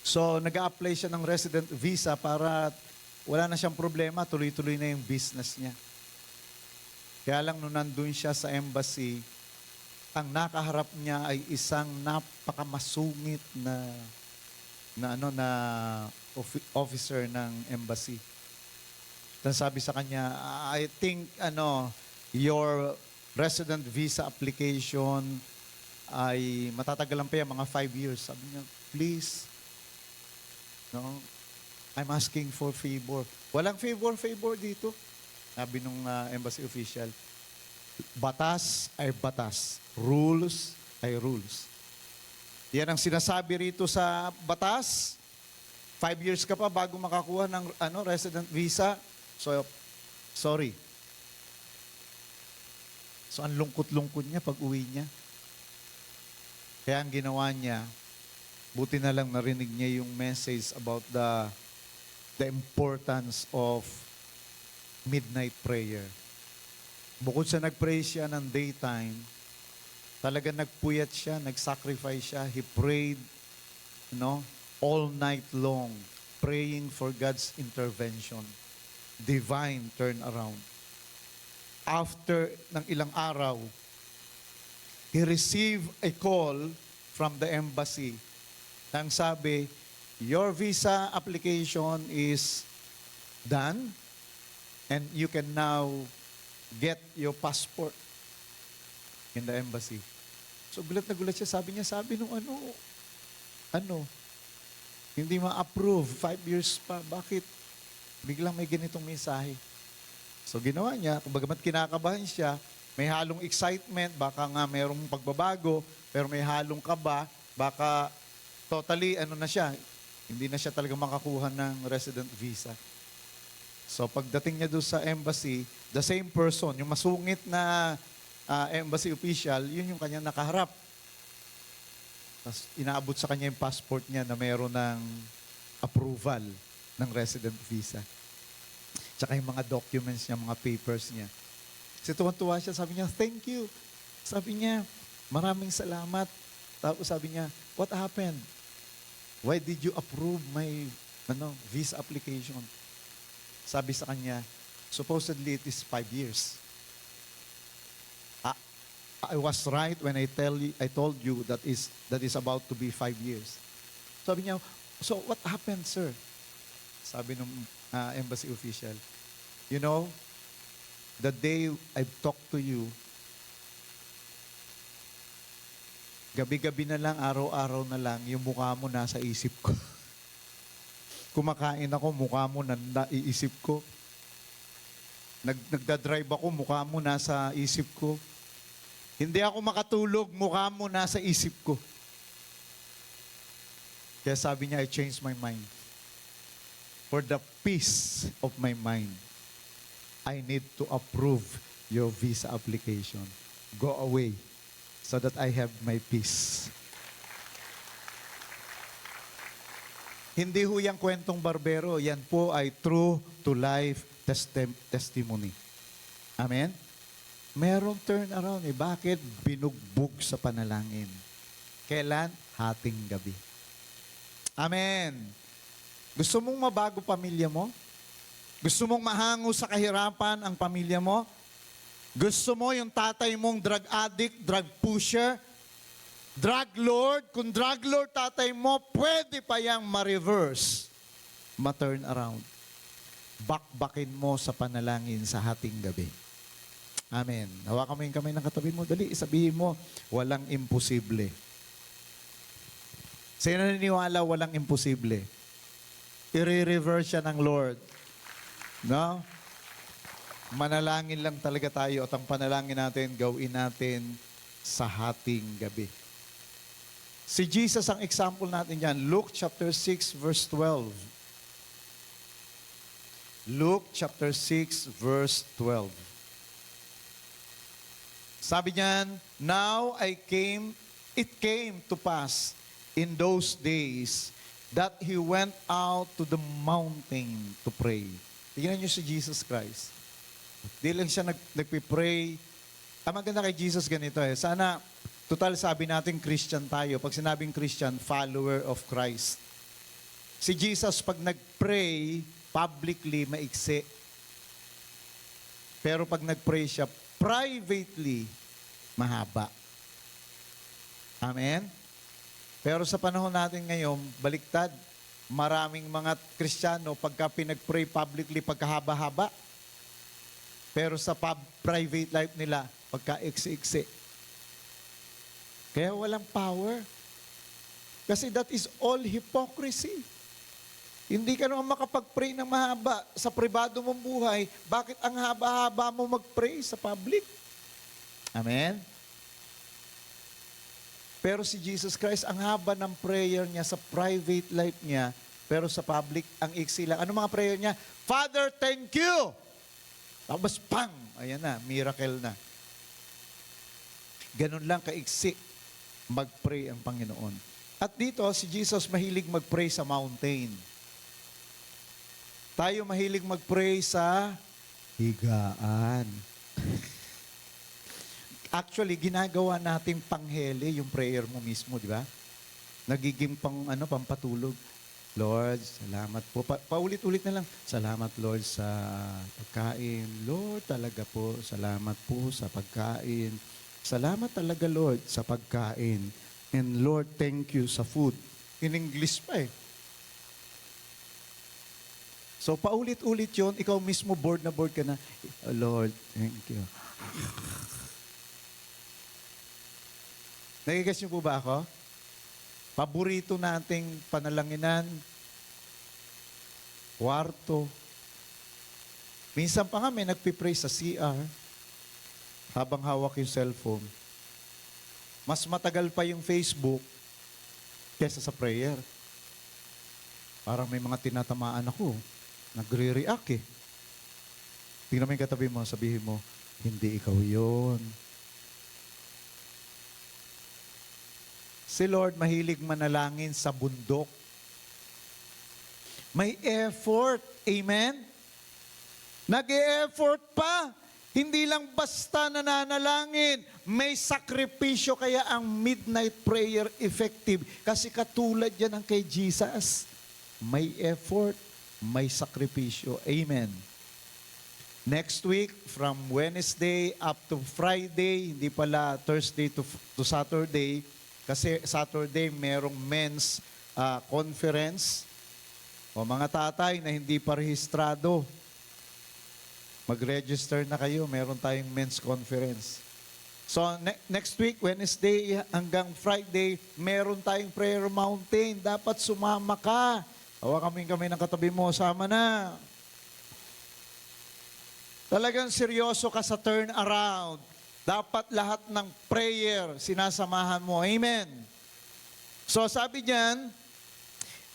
So nag-a-apply siya ng resident visa para wala na siyang problema, tuloy-tuloy na yung business niya. Kaya lang nung nandun siya sa embassy, ang nakaharap niya ay isang napakamasungit na officer ng embassy. Tapos sabi sa kanya, I think your resident visa application ay matatagalan pa yan, mga 5 years. Sabi niya, please, no, I'm asking for favor. Walang favor dito. Sabi nung embassy official, batas ay batas. Rules ay rules. Yan ang sinasabi rito sa batas. 5 years ka pa bago makakuha ng resident visa. So, sorry. So, ang lungkot-lungkot niya pag uwi niya. Kaya ang ginawa niya, buti na lang narinig niya yung message about the importance of midnight prayer. Bukod sa nag-pray siya ng daytime, talaga nagpuyat siya, nag-sacrifice siya. He prayed, all night long, praying for God's intervention. divine turnaround. After ng ilang araw, he received a call from the embassy. Nang sabi, your visa application is done and you can now get your passport in the embassy. So gulat na gulat siya. Sabi nung hindi ma-approve, 5 years pa. Bakit? Biglang may ganitong mensahe. So ginawa niya, kung bagamat kinakabahan siya, may halong excitement, baka nga mayroong pagbabago, pero may halong kaba, baka totally na siya, hindi na siya talaga makakuha ng resident visa. So pagdating niya doon sa embassy, the same person, yung masungit na embassy official, yun yung kanyang nakaharap. Tapos inaabot sa kanya yung passport niya na mayroon ng approval ng resident visa. Tsaka yung mga documents niya, mga papers niya. Kasi tuwan-tuwa siya, sabi niya, thank you. Sabi niya, maraming salamat. Tapos sabi niya, what happened? Why did you approve my visa application? Sabi sa kanya, supposedly it is 5 years. I was right when I told you that is about to be 5 years. Sabi niya, so what happened, sir? Sabi ng embassy official, you know, the day I talked to you, gabi-gabi na lang, araw-araw na lang, yung mukha mo nasa isip ko. Kumakain ako, mukha mo naiisip ko. Nagdadrive ako, mukha mo nasa isip ko. Hindi ako makatulog, mukha mo nasa isip ko. Kaya sabi niya, I changed my mind. For the peace of my mind, I need to approve your visa application. Go away so that I have my peace. Hindi ho yung kwentong barbero. Yan po ay true to life testimony. Amen? Merong turnaround eh. Bakit? Binugbog sa panalangin. Kailan? Hating gabi. Amen. Gusto mong mabago pamilya mo? Gusto mong mahango sa kahirapan ang pamilya mo? Gusto mo yung tatay mong drug addict, drug pusher, drug lord? Kung drug lord tatay mo, pwede pa yang ma-reverse, ma-turn around. Bakbakin mo sa panalangin sa hating gabi. Amen. Hawakan mo yung kamay ng katabi mo. Dali, sabihin mo, walang imposible. Sino naniniwala walang imposible? I-reverse siya ng Lord. No? Manalangin lang talaga tayo at ang panalangin natin, gawin natin sa hating gabi. Si Jesus ang example natin yan. Luke chapter 6 verse 12. Luke chapter 6 verse 12. Sabi niyan, now it came to pass in those days that he went out to the mountain to pray. Tingnan niyo si Jesus Christ. Di lang siya nagpipray. Ang maganda kay Jesus ganito eh. Sana, total sabi natin Christian tayo. Pag sinabing Christian, follower of Christ. Si Jesus pag nagpray, publicly, maiksi. Pero pag nagpray siya, privately, mahaba. Amen? Pero sa panahon natin ngayon, baliktad. Maraming mga Kristiyano, pagka pinag-pray publicly, pagkahaba-haba. Pero sa private life nila, pagka-iksi-iksi. Kaya walang power. Kasi that is all hypocrisy. Hindi ka naman makapag-pray ng mahaba sa pribado mong buhay. Bakit ang haba-haba mo mag-pray sa public? Amen? Pero si Jesus Christ, ang haba ng prayer niya sa private life niya, pero sa public, ang iksi lang. Ano mga prayer niya? Father, thank you! Tapos, pang! Ayan na, miracle na. Ganun lang kaiksi mag-pray ang Panginoon. At dito, si Jesus mahilig mag-pray sa mountain. Tayo mahilig mag-pray sa higaan. Actually, ginagawa nating panghele yung prayer mo mismo, di ba? Nagiging pampatulog. Lord, salamat po. Paulit-ulit na lang. Salamat, Lord, sa pagkain. Lord, talaga po, salamat po sa pagkain. Salamat talaga, Lord, sa pagkain. And Lord, thank you sa food. In English pa eh. So, paulit-ulit yon, ikaw mismo bored na bored ka na. "Oh, Lord, thank you." Nagigas niyo po ba ako? Paborito nating panalanginan, kwarto. Minsan pa nga may nagpipray sa CR habang hawak yung cellphone. Mas matagal pa yung Facebook kesa sa prayer. Parang may mga tinatamaan ako. Nagre-react eh. Tingnan mo yung katabi mo, sabihin mo, hindi ikaw yun. Si Lord mahilig manalangin sa bundok. May effort. Amen? Nag-e-effort pa. Hindi lang basta nananalangin. May sakripisyo, kaya ang midnight prayer effective. Kasi katulad yan ang kay Jesus. May effort, may sakripisyo. Amen. Next week, from Wednesday up to Friday, hindi pala Thursday to Saturday, kasi Saturday merong men's conference. O mga tatay na hindi pa rehistrado, mag-register na kayo, meron tayong men's conference. So next week, Wednesday hanggang Friday, meron tayong prayer mountain. Dapat sumama ka. Hawakan kami ng katabi mo, sama na. Talagang seryoso ka sa turnaround. Dapat lahat ng prayer sinasamahan mo. Amen. So sabi diyan,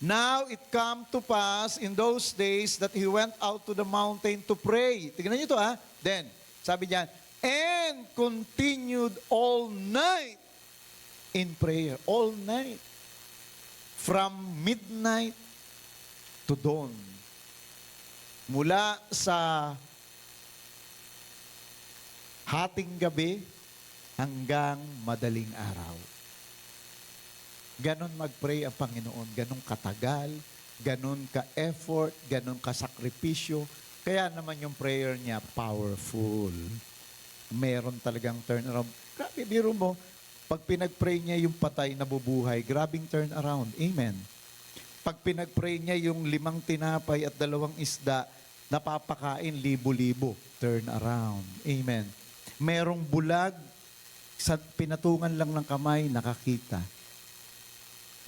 now it come to pass in those days that he went out to the mountain to pray. Tignan niyo to ha. Then, sabi diyan, and continued all night in prayer. All night. From midnight to dawn. Mula sa hating gabi hanggang madaling araw. Ganon mag-pray ang Panginoon, ganon katagal, ganon ka-effort, ganon ka-sakripisyo. Kaya naman yung prayer niya, powerful. Meron talagang turnaround. Grabe, biro mo, pag pinag-pray niya yung patay nabubuhay, grabing turnaround. Amen. Pag pinag-pray niya yung 5 tinapay at 2 isda, napapakain libo-libo. Turnaround. Amen. Merong bulag, sa pinatungan lang ng kamay, nakakita.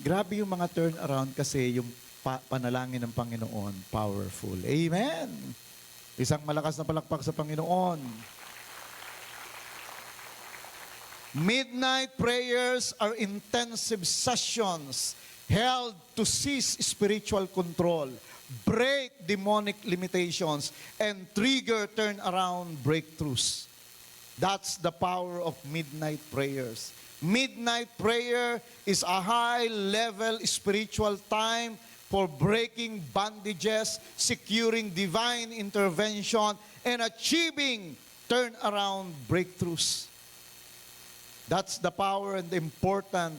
Grabe yung mga turnaround kasi yung panalangin ng Panginoon, powerful. Amen! Isang malakas na palakpak sa Panginoon. Midnight prayers are intensive sessions held to seize spiritual control, break demonic limitations, and trigger turnaround breakthroughs. That's the power of midnight prayers. Midnight prayer is a high-level spiritual time for breaking bondages, securing divine intervention, and achieving turnaround breakthroughs. That's the power and the importance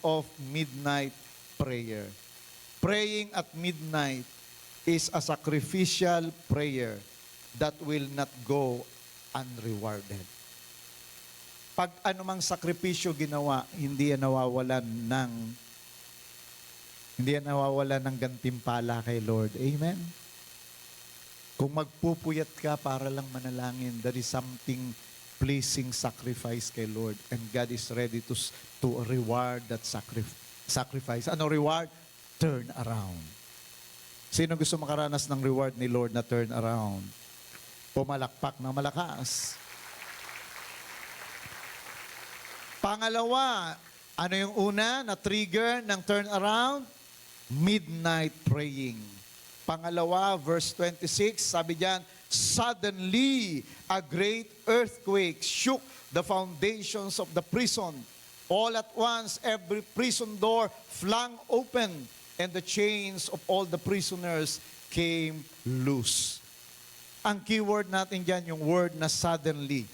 of midnight prayer. Praying at midnight is a sacrificial prayer that will not go unrewarded. Pag anumang sakripisyo ginawa, hindi yan nawawalan ng gantimpala kay Lord. Amen? Kung magpupuyat ka para lang manalangin, that is something pleasing sacrifice kay Lord. And God is ready to reward that sacrifice. Ano reward? Turn around. Sino gusto makaranas ng reward ni Lord na turn around? Pumalakpak na malakas. Pangalawa, ano yung una na trigger ng turnaround? Midnight praying. Pangalawa, verse 26, sabi diyan, suddenly a great earthquake shook the foundations of the prison. All at once, every prison door flung open, and the chains of all the prisoners came loose. Ang keyword natin dyan, yung word na suddenly.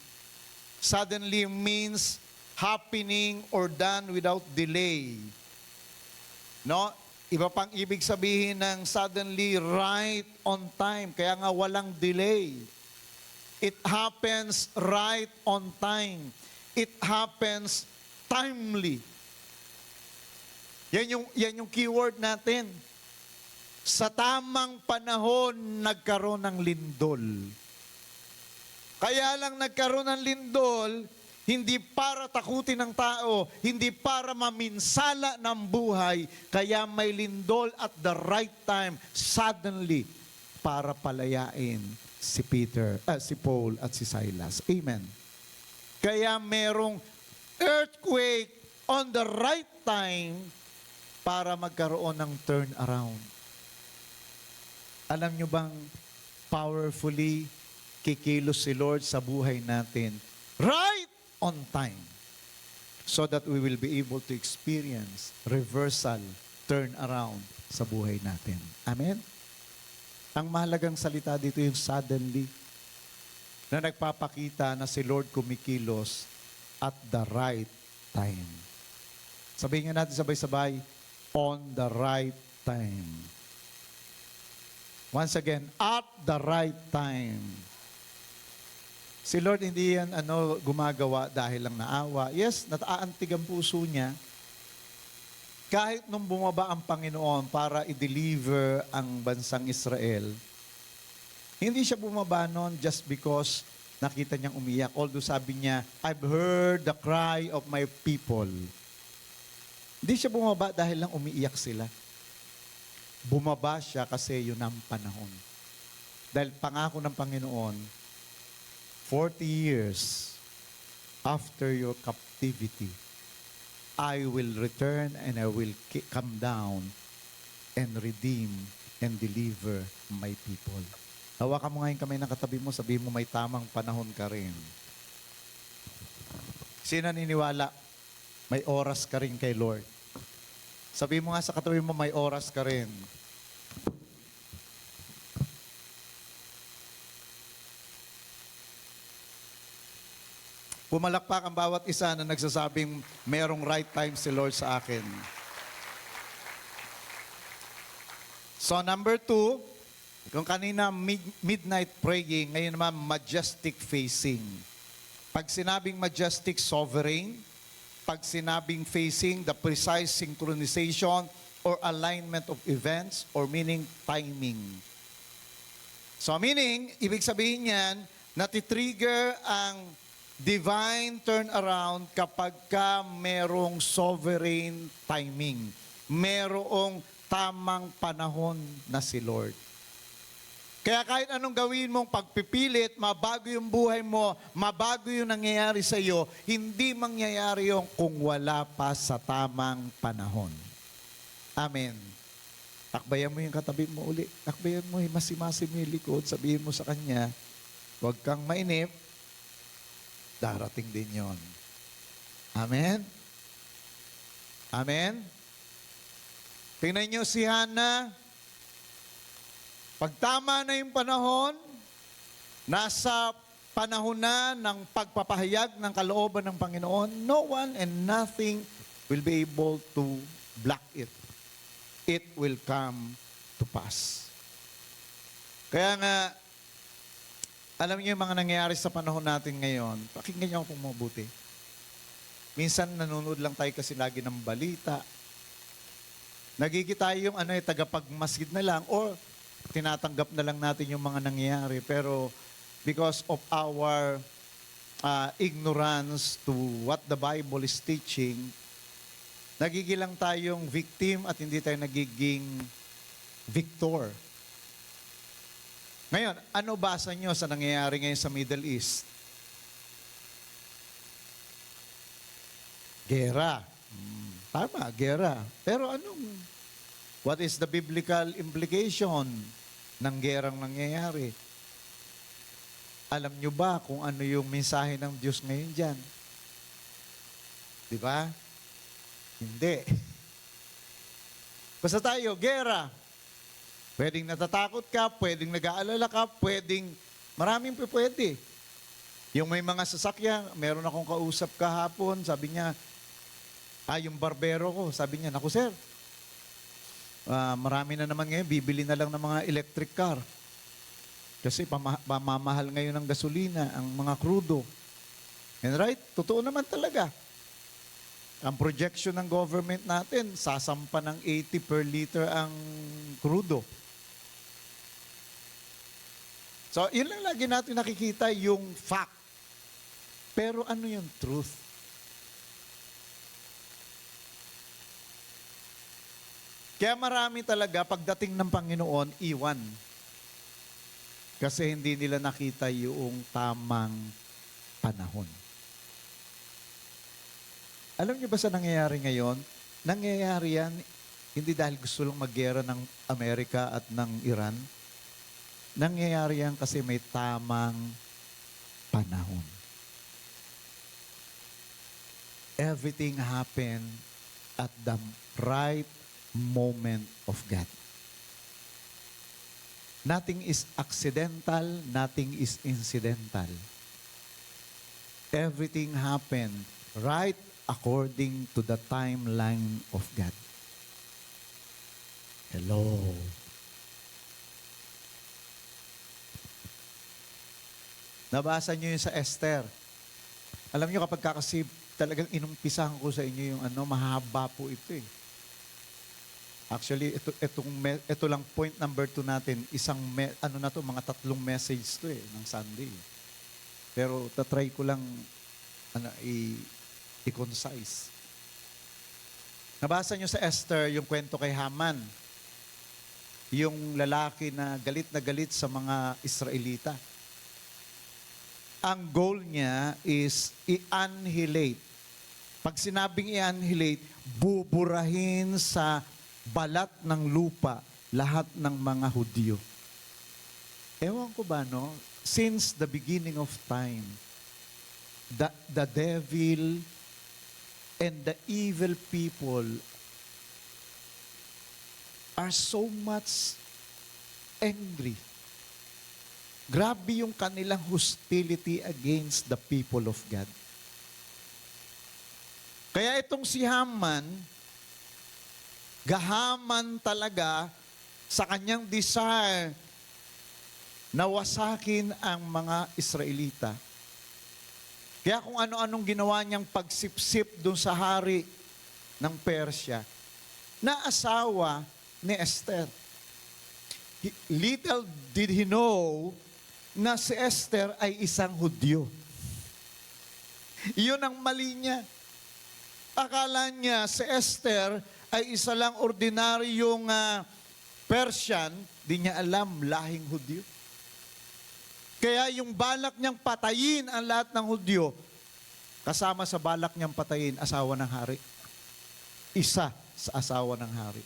Suddenly means happening or done without delay. No? Iba pang ibig sabihin ng suddenly, right on time. Kaya nga walang delay. It happens right on time. It happens timely. Yan yung keyword natin. Sa tamang panahon, nagkaroon ng lindol. Kaya lang nagkaroon ng lindol, hindi para takutin ng tao, hindi para maminsala ng buhay, kaya may lindol at the right time, suddenly, para palayain si Paul at si Silas. Amen. Kaya merong earthquake on the right time para magkaroon ng turnaround. Alam nyo bang powerfully kikilos si Lord sa buhay natin right on time so that we will be able to experience reversal, turnaround sa buhay natin. Amen? Ang mahalagang salita dito yung suddenly na nagpapakita na si Lord kumikilos at the right time. Sabihin nga natin sabay-sabay, on the right time. Once again, at the right time. Si Lord hindi yan gumagawa dahil lang naawa. Yes, nataantig ang puso niya. Kahit nung bumaba ang Panginoon para i-deliver ang bansang Israel, hindi siya bumaba noon just because nakita niyang umiyak. Although sabi niya, I've heard the cry of my people. Hindi siya bumaba dahil lang umiiyak sila. Bumaba siya kasi yun ang panahon. Dahil pangako ng Panginoon, 40 years after your captivity, I will return and I will come down and redeem and deliver my people. Hawakan mo ngayon kamay ng katabi mo, sabihin mo may tamang panahon ka rin. Sino naniniwala? May oras ka rin kay Lord. Sabihin mo nga sa katabi mo, may oras ka rin. Pumalakpak ang bawat isa na nagsasabing merong right time si Lord sa akin. So number 2, kung kanina midnight praying, ngayon naman majestic facing. Pag sinabing majestic, sovereign. Pag sinabing facing, the precise synchronization or alignment of events or meaning timing. So meaning, ibig sabihin yan, natitrigger ang divine turnaround kapag ka merong sovereign timing. Merong tamang panahon na si Lord. Kaya kahit anong gawin mong pagpipilit, mabago yung buhay mo, mabago yung nangyayari sa iyo, hindi mangyayari yung kung wala pa sa tamang panahon. Amen. Takbayan mo yung katabi mo uli. Takbayan mo, himasi-masi mo yung likod. Sabihin mo sa kanya, huwag kang mainip, darating din yon. Amen? Amen? Tingnan nyo si Hannah. Pag tama na yung panahon, nasa panahon na ng pagpapahayag ng kalooban ng Panginoon, no one and nothing will be able to block it. It will come to pass. Kaya nga, alam niyo yung mga nangyayari sa panahon natin ngayon, pakinggan niyo ako mabuti. Minsan nanonood lang tayo kasi lagi ng balita. Nagigita yung tagapagmasid na lang or tinatanggap na lang natin yung mga nangyayari. Pero because of our ignorance to what the Bible is teaching, nagigilang tayong victim at hindi tayo nagiging victor. Ngayon, ano basa nyo sa nangyayari ngayon sa Middle East? Gera. Tama, gera. Pero what is the biblical implication ng gerang nangyayari? Alam nyo ba kung ano yung mensahe ng Diyos ngayon dyan? Di ba? Hindi. Basta tayo, gera. Pwedeng natatakot ka, pwedeng nag-aalala ka, pwedeng, maraming pwede. Yung may mga sasakyan, meron akong kausap kahapon, sabi niya, yung barbero ko, sabi niya, naku sir, Marami na naman ngayon, bibili na lang ng mga electric car. Kasi pamamahal ngayon ng gasolina, ang mga krudo. And right, totoo naman talaga. Ang projection ng government natin, sasampa ng 80 per liter ang krudo. So, yun lang lagi natin nakikita, yung fact. Pero ano yung truth? Kaya marami talaga, pagdating ng Panginoon, iwan. Kasi hindi nila nakita yung tamang panahon. Alam niyo ba sa nangyayari ngayon? Nangyayari yan, hindi dahil gusto lang maggera ng Amerika at ng Iran. Nangyayari yan kasi may tamang panahon. Everything happened at the right moment of God. Nothing is accidental, nothing is incidental. Everything happened right according to the timeline of God. Hello. Nabasa niyo yun sa Esther. Alam niyo kapag kasi talagang inumpisahan ko sa inyo yung mahaba po ito eh. Actually, ito lang point number 2 natin. Mga 3 message to eh, ng Sunday. Pero tatry ko lang i-concise. Nabasa nyo sa Esther yung kwento kay Haman. Yung lalaki na galit sa mga Israelita. Ang goal niya is i-annihilate. Pag sinabing i-annihilate, buburahin sa balat ng lupa lahat ng mga Hudyo. Ewan ko ba, no? Since the beginning of time, the devil and the evil people are so much angry. Grabe yung kanilang hostility against the people of God. Kaya itong si Haman, gahaman talaga sa kanyang desire na wasakin ang mga Israelita. Kaya kung ano-anong ginawa niyang pagsipsip doon sa hari ng Persya, na asawa ni Esther. Little did he know na si Esther ay isang Hudyo. Iyon ang mali niya. Akala niya si Esther ay isa lang ordinaryong Persian, di niya alam, lahing Hudyo. Kaya yung balak niyang patayin ang lahat ng Hudyo, kasama sa balak niyang patayin, asawa ng hari. Isa sa asawa ng hari.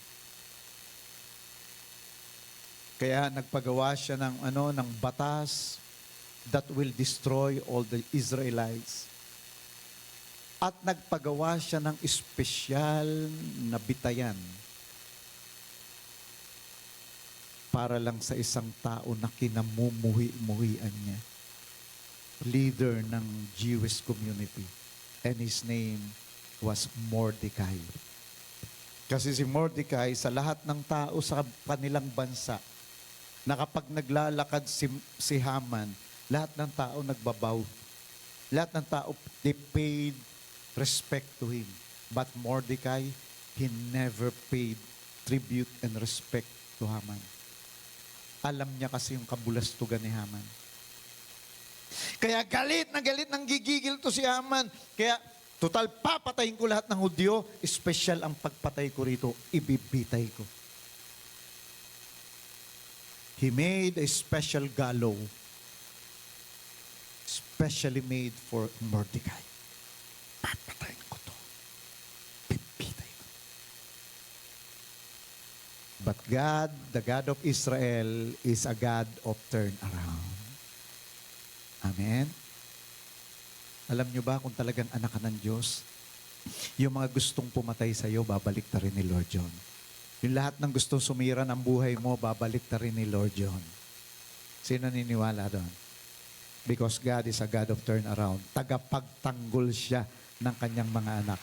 Kaya nagpagawa siya ng batas that will destroy all the Israelites. At nagpagawa siya ng espesyal na bitayan para lang sa isang tao na kinamumuhi-muhian niya. Leader ng Jewish community. And his name was Mordecai. Kasi si Mordecai, sa lahat ng tao sa kanilang bansa, na kapag naglalakad si Haman, lahat ng tao nagbabaw. Lahat ng tao, they paid respect to him. But Mordecai, he never paid tribute and respect to Haman. Alam niya kasi yung kabulastugan ni Haman. Kaya galit ng gigigil to si Haman. Kaya total papatayin ko lahat ng Hudyo, special ang pagpatay ko rito, ibibitay ko. He made a special gallows, specially made for Mordecai. Papatayin ko to. Pipitay ko. But God, the God of Israel, is a God of turnaround. Amen? Alam nyo ba kung talagang anak ka ng Diyos, yung mga gustong pumatay sa iyo, babalik ta rin ni Lord John. Yung lahat ng gustong sumira ng buhay mo, babalik ta rin ni Lord John. Sino naniniwala doon? Because God is a God of turnaround. Tagapagtanggol siya ng kanyang mga anak.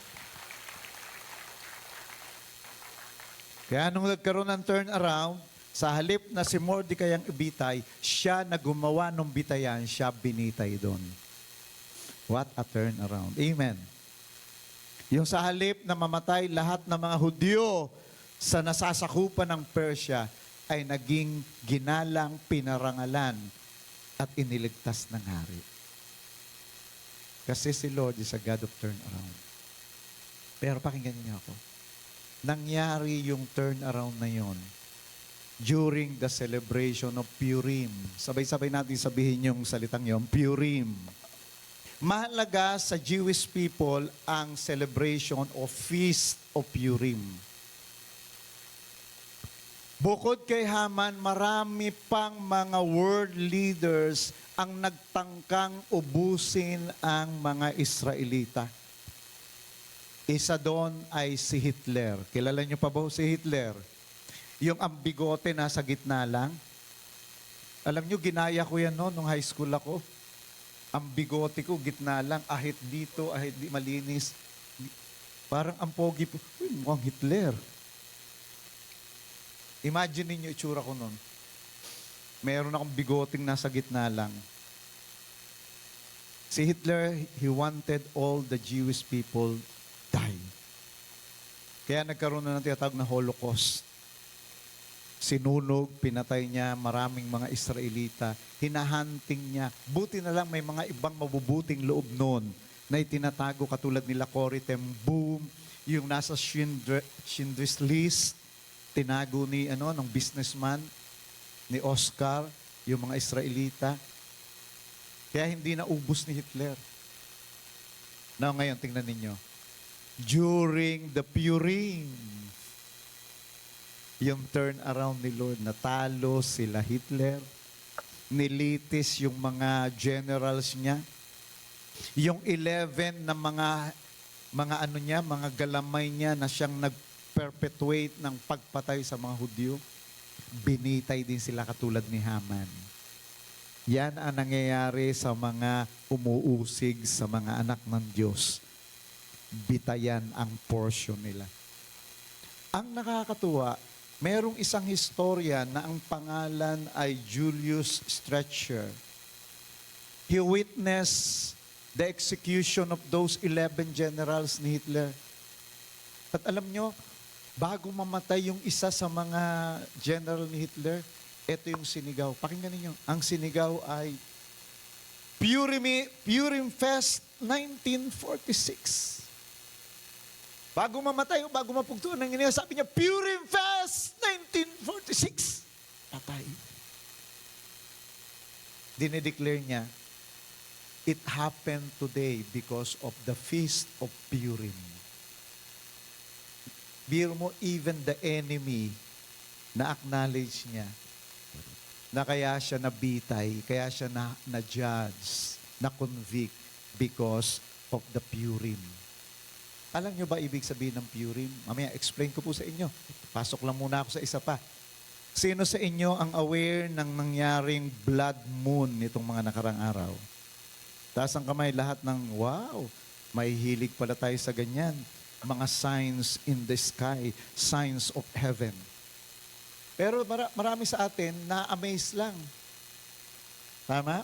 Kaya nung nagkaroon ng turnaround, sa halip na si Mordecai ang ibitay, siya na gumawa ng bitayan, siya binitay doon. What a turnaround. Amen. Yung sa halip na mamatay lahat ng mga Hudyo sa nasasakupan ng Persia ay naging ginalang, pinarangalan at iniligtas ng hari. Kasi si Lord is a God of turnaround. Pero pakinggan niyo ako. Nangyari yung turnaround na yon during the celebration of Purim. Sabay-sabay natin sabihin yung salitang yon, Purim. Mahalaga sa Jewish people ang celebration of Feast of Purim. Bukod kay Haman, marami pang mga world leaders ang nagtangkang ubusin ang mga Israelita. Isa doon ay si Hitler. Kilala niyo pa ba si Hitler? Yung ang bigote nasa gitna lang. Alam niyo, ginaya ko yan noon nung high school ako. Ang bigote ko, gitna lang, ahit dito, ahit di malinis. Parang ang pogi po. Uy, mukhang Hitler. Imagine ninyo itsura ko noon. Meron akong bigoting nasa gitna lang. Si Hitler, he wanted all the Jewish people die. Kaya nagkaroon na ng tinatawag na Holocaust. Sinunog, pinatay niya maraming mga Israelita, hinahunting niya. Buti na lang may mga ibang mabubuting loob noon na itinatago katulad nila Corrie ten Boom, yung nasa Schindler's List, tinago ni ng businessman, ni Oscar, yung mga Israelita. Kaya hindi naubos ni Hitler. Now ngayon, tingnan ninyo. During the Purim, yung turn around ni Lord, natalo sila Hitler, nilitis yung mga generals niya, yung 11 na mga mga galamay niya na siyang nag-perpetuate ng pagpatay sa mga Hudyo, binitay din sila katulad ni Haman. Yan ang nangyayari sa mga umuusig sa mga anak ng Diyos. Bitayan ang portion nila. Ang nakakatuwa, merong isang historia na ang pangalan ay Julius Streicher. He witnessed the execution of those 11 generals ni Hitler. At alam nyo, bago mamatay yung isa sa mga general ni Hitler, ito yung sinigaw. Pakinggan niyo. Ang sinigaw ay Purim Fest 1946. Bago mamatay o bago mapugtuan ng inyo, sabi niya, Purim Fest 1946. Patay. Dinedeclare niya, it happened today because of the Feast of Purim. Biro mo, even the enemy na-acknowledge niya na kaya siya nabitay, kaya siya na-judge, na-convict because of the Purim. Alam niyo ba ibig sabihin ng Purim? Mamaya, explain ko po sa inyo. Pasok lang muna ako sa isa pa. Sino sa inyo ang aware ng nangyaring blood moon nitong mga nakarang araw? Taas ang kamay lahat ng, wow, may hilig pala tayo sa ganyan. Mga signs in the sky, signs of heaven. Pero marami sa atin na-amaze lang. Tama?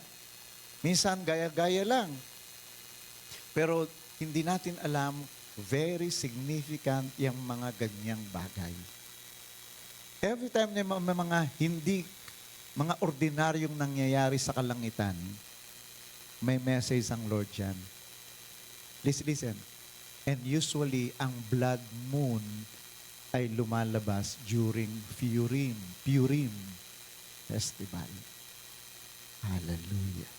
Minsan gaya-gaya lang. Pero hindi natin alam, very significant yung mga ganyang bagay. Every time na may mga mga ordinaryong nangyayari sa kalangitan, may message ang Lord dyan. Listen. And usually, ang blood moon ay lumalabas during Purim Festival. Hallelujah.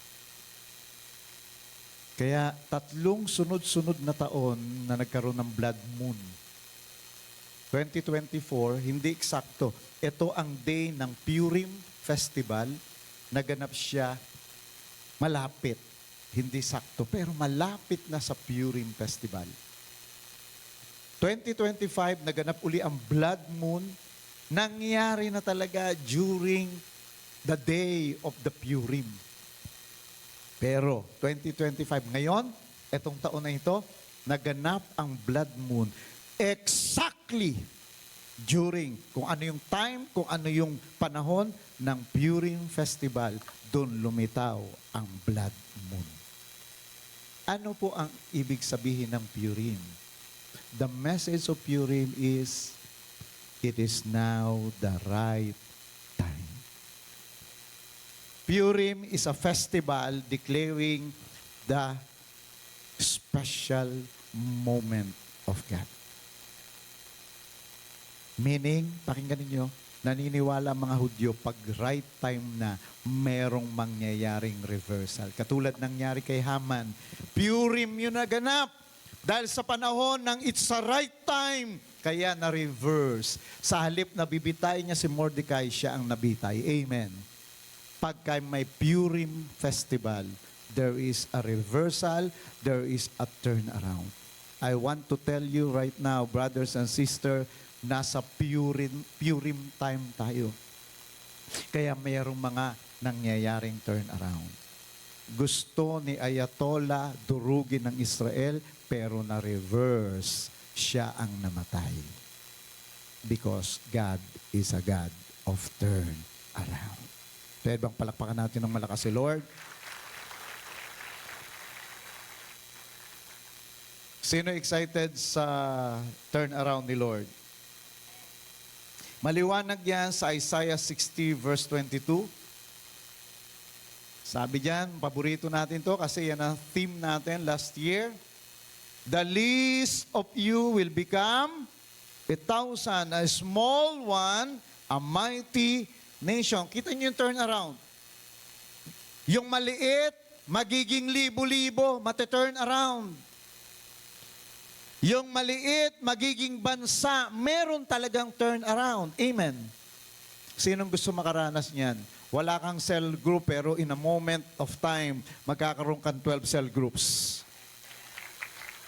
Kaya 3 sunod-sunod na taon na nagkaroon ng blood moon. 2024, hindi eksakto. Ito ang day ng Purim Festival. Naganap siya malapit. Hindi sakto, pero malapit na sa Purim Festival. 2025, naganap uli ang blood moon. Nangyari na talaga during the day of the Purim. Pero 2025, ngayon, etong taon na ito, naganap ang blood moon exactly during, kung ano yung time, kung ano yung panahon ng Purim Festival, doon lumitaw ang blood moon. Ano po ang ibig sabihin ng Purim? The message of Purim is, it is now the right time. Purim is a festival declaring the special moment of God. Meaning, pakinggan ninyo, naniniwala ang mga Hudyo pag right time na merong mangyayaring reversal. Katulad nangyari kay Haman, Purim yun naganap dahil sa panahon ng it's a right time, kaya na-reverse. Sa halip na bibitay niya si Mordecai, siya ang nabitay. Amen. Pagka may Purim festival, there is a reversal, there is a turnaround. I want to tell you right now, brothers and sisters, nasa Purim time tayo. Kaya mayroong mga nangyayaring turnaround. Gusto ni Ayatollah durugin ng Israel, pero na-reverse, siya ang namatay. Because God is a God of turnaround. Pwede bang palakpakan natin ng malakas si Lord? Sino excited sa turnaround ni Lord? Maliwanag yan sa Isaiah 60 verse 22. Sabi diyan, paborito natin to kasi yan ang theme natin last year. The least of you will become 1,000, a small one, a mighty nation. Kita niyo yung turnaround. Yung maliit, magiging libo-libo, mate-turn around. Yung maliit, magiging bansa, meron talagang turn around. Amen. Sinong gusto makaranas niyan? Wala kang cell group, pero in a moment of time, magkakaroon kang 12 cell groups.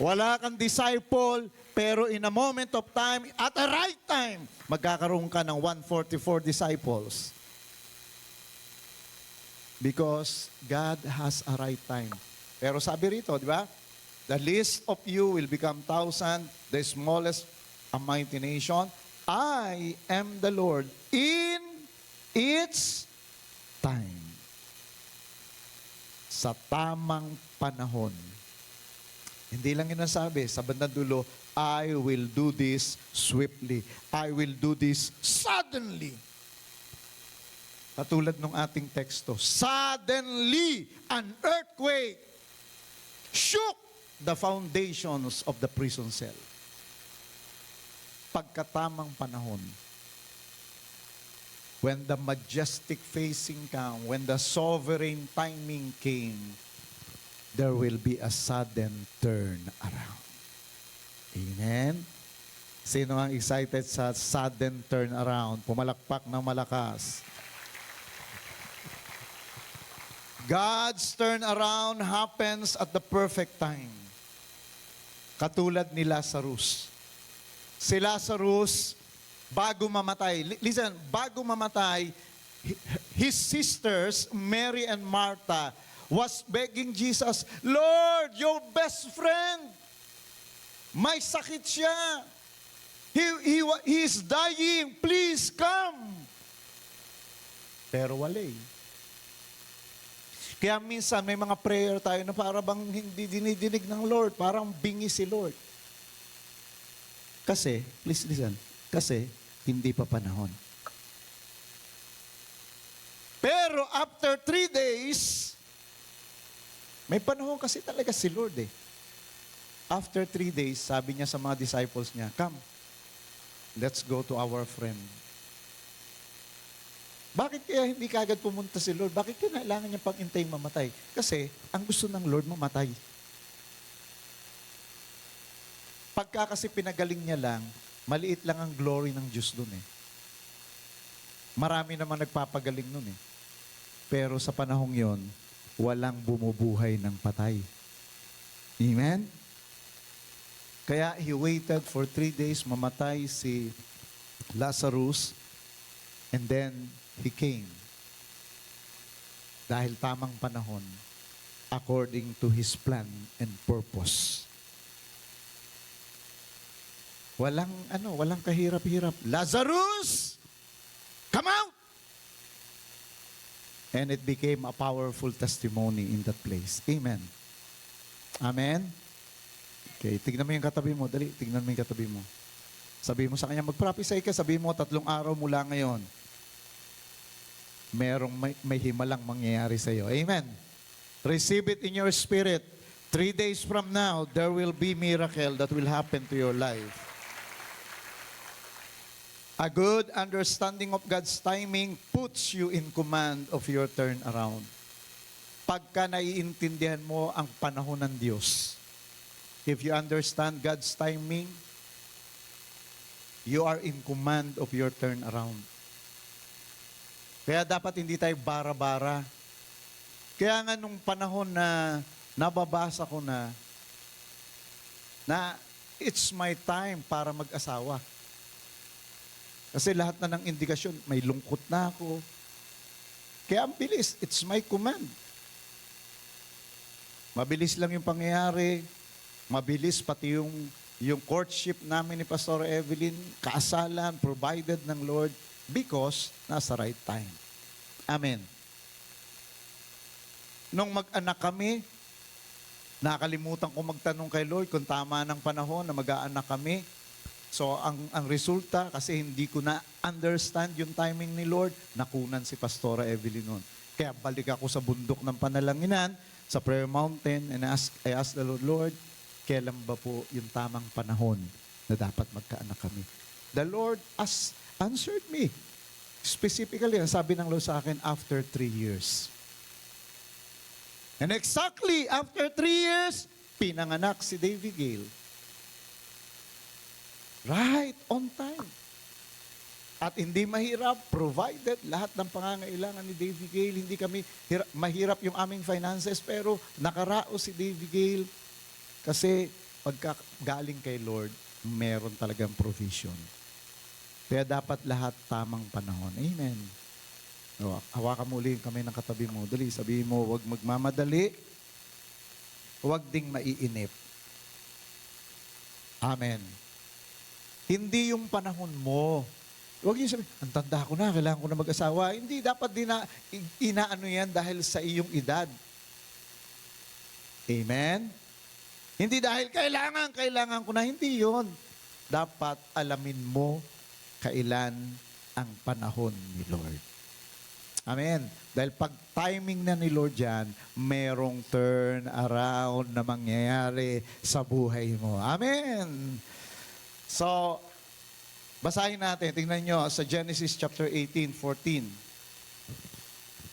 Wala kang disciple, pero in a moment of time, at the right time, magkakaroon ka ng 144 disciples. Because God has a right time. Pero sabi rito, di ba? The least of you will become 1,000, the smallest a mighty nation. I am the Lord in its time. Sa tamang panahon. Hindi lang yun ang sabi. Sa bandang dulo, I will do this swiftly. I will do this suddenly. Katulad ng ating teksto, suddenly an earthquake shook the foundations of the prison cell. Pagkatamang panahon, when the majestic facing came, when the sovereign timing came, there will be a sudden turn around. Amen? Sino ang excited sa sudden turn around? Pumalakpak ng malakas. God's turnaround happens at the perfect time. Katulad ni Lazarus. Si Lazarus, bago mamatay, listen, bago mamatay, his sisters, Mary and Martha, was begging Jesus, Lord, your best friend, may sakit siya. He is dying, please come. Pero wala eh. Kaya minsan may mga prayer tayo na para bang hindi dinidinig ng Lord, parang bingi si Lord. Kasi, please listen, kasi hindi pa panahon. Pero after 3 days, may panahon kasi talaga si Lord eh. After 3 days, sabi niya sa mga disciples niya, come, let's go to our friend. Bakit kaya hindi kaagad pumunta si Lord? Bakit kailangan niya pang-intay mamatay? Kasi ang gusto ng Lord mamatay. Pagka kasi pinagaling niya lang, maliit lang ang glory ng Diyos dun eh. Marami naman nagpapagaling nun eh. Pero sa panahong yon, walang bumubuhay ng patay. Amen? Kaya he waited for 3 days, mamatay si Lazarus, and then he came. Dahil tamang panahon, according to his plan and purpose. Walang kahirap-hirap. Lazarus, come out! And it became a powerful testimony in that place. Amen. Amen? Okay, tignan mo yung katabi mo. Dali, tignan mo yung katabi mo. Sabi mo sa kanya, mag-prophesy ka. Sabi mo, 3 araw mula ngayon, may himalang mangyayari sa iyo. Amen. Receive it in your spirit. 3 days from now, there will be miracle that will happen to your life. A good understanding of God's timing puts you in command of your turnaround. Pagka naiintindihan mo ang panahon ng Diyos, if you understand God's timing, you are in command of your turnaround. Kaya dapat hindi tayo bara-bara. Kaya nga nung panahon na nababasa ko na it's my time para mag-asawa. Kasi lahat na ng indikasyon, may lungkot na ako. Kaya ang bilis, it's my command. Mabilis lang yung pangyayari. Mabilis pati yung courtship namin ni Pastor Evelyn, kaasalan, provided ng Lord because nasa right time. Amen. Nung mag-anak kami, nakalimutan ko magtanong kay Lord kung tama ng panahon na mag-aanak kami. So, ang resulta, kasi hindi ko na-understand yung timing ni Lord, nakunan si Pastora Evelyn noon. Kaya balik ako sa bundok ng panalanginan, sa prayer mountain, and I asked the Lord, kailan ba po yung tamang panahon na dapat magkaanak kami? The Lord answered me. Specifically, ang sabi ng Lord sa akin, after 3 years. And exactly after 3 years, pinanganak si Davy Gale. Right, on time. At hindi mahirap, provided lahat ng pangangailangan ni Davy Gale. Hindi kami, mahirap yung aming finances, pero nakaraos si Davy Gale. Kasi pagka galing kay Lord, meron talagang provision. Kaya dapat lahat tamang panahon. Amen. O, hawakan mo ulit kami ng katabi mo. Dali, sabihin mo, huwag magmamadali. Huwag ding maiinip. Amen. Hindi yung panahon mo. Huwag yung sabihin, ang tanda ko na, kailangan ko na mag-asawa. Hindi, dapat din na inaano yan dahil sa iyong edad. Amen? Hindi dahil kailangan ko na. Hindi yon. Dapat alamin mo kailan ang panahon ni Lord. Amen. Dahil pag timing na ni Lord yan, merong turn around na mangyayari sa buhay mo. Amen. So, basahin natin. Tingnan nyo sa Genesis chapter 18:14.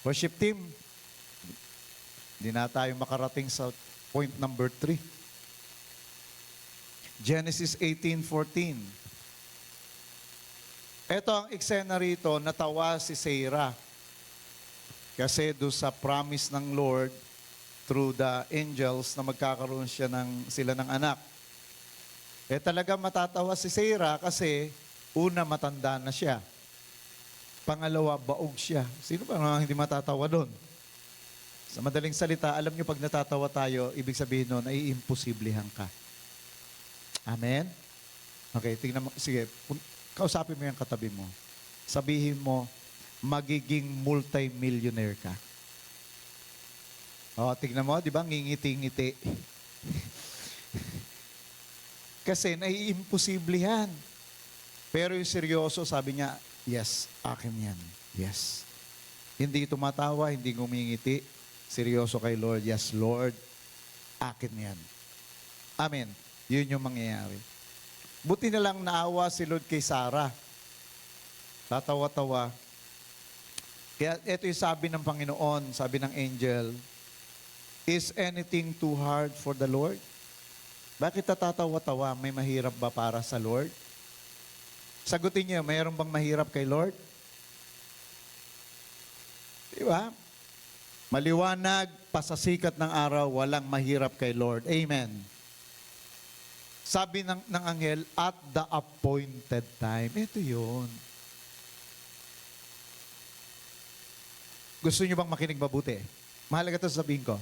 Worship team, hindi na tayo makarating sa point number 3. Genesis 18:14. Ito ang eksena rito, natawa si Sarah. Kasi doon sa promise ng Lord through the angels na magkakaroon sila ng anak. Talaga matatawa si Sarah kasi una, matanda na siya. Pangalawa, baog siya. Sino ba nga hindi matatawa doon? Sa madaling salita, alam niyo pag natatawa tayo, ibig sabihin nun, ay imposiblihan ka. Amen? Okay, tingnan mo. Sige, kausapin mo yung katabi mo. Sabihin mo, magiging multi-millionaire ka. O, tingnan mo, di ba? Ngingiti-ngiti. Kasi naiimposible yan. Pero yung seryoso, sabi niya, yes, akin yan. Yes. Hindi tumatawa, hindi ngumingiti. Seryoso kay Lord, yes, Lord, akin yan. Amen. Yun yung mangyayari. Buti na lang naawa si Lord kay Sarah. Tatawa-tawa. Kaya ito yung sabi ng Panginoon, sabi ng angel, is anything too hard for the Lord? Bakit natatawa-tawa? May mahirap ba para sa Lord? Sagutin niyo, mayroon bang mahirap kay Lord? Diba? Maliwanag, pasasikat ng araw, walang mahirap kay Lord. Amen. Sabi ng anghel, at the appointed time. Ito yun. Gusto niyo bang makinig mabuti? Mahalaga ito sabihin ko.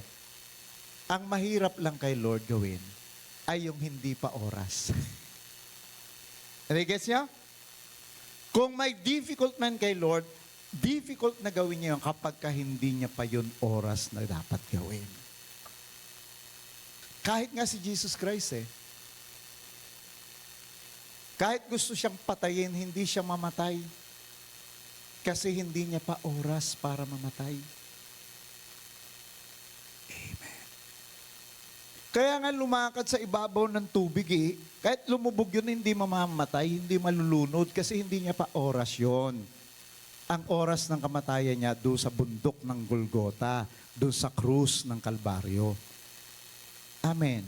Ang mahirap lang kay Lord gawin ay yung hindi pa oras. Gets niya? Kung may difficult man kay Lord, difficult na gawin niya yun kapag ka hindi niya pa yun oras na dapat gawin. Kahit nga si Jesus Christ kahit gusto siyang patayin, hindi siya mamatay. Kasi hindi niya pa oras para mamatay. Amen. Kaya nga lumakad sa ibabaw ng tubig kahit lumubog yun, hindi mamamatay, hindi malulunod kasi hindi niya pa oras yun. Ang oras ng kamatayan niya doon sa bundok ng Golgota, doon sa krus ng Kalbaryo. Amen.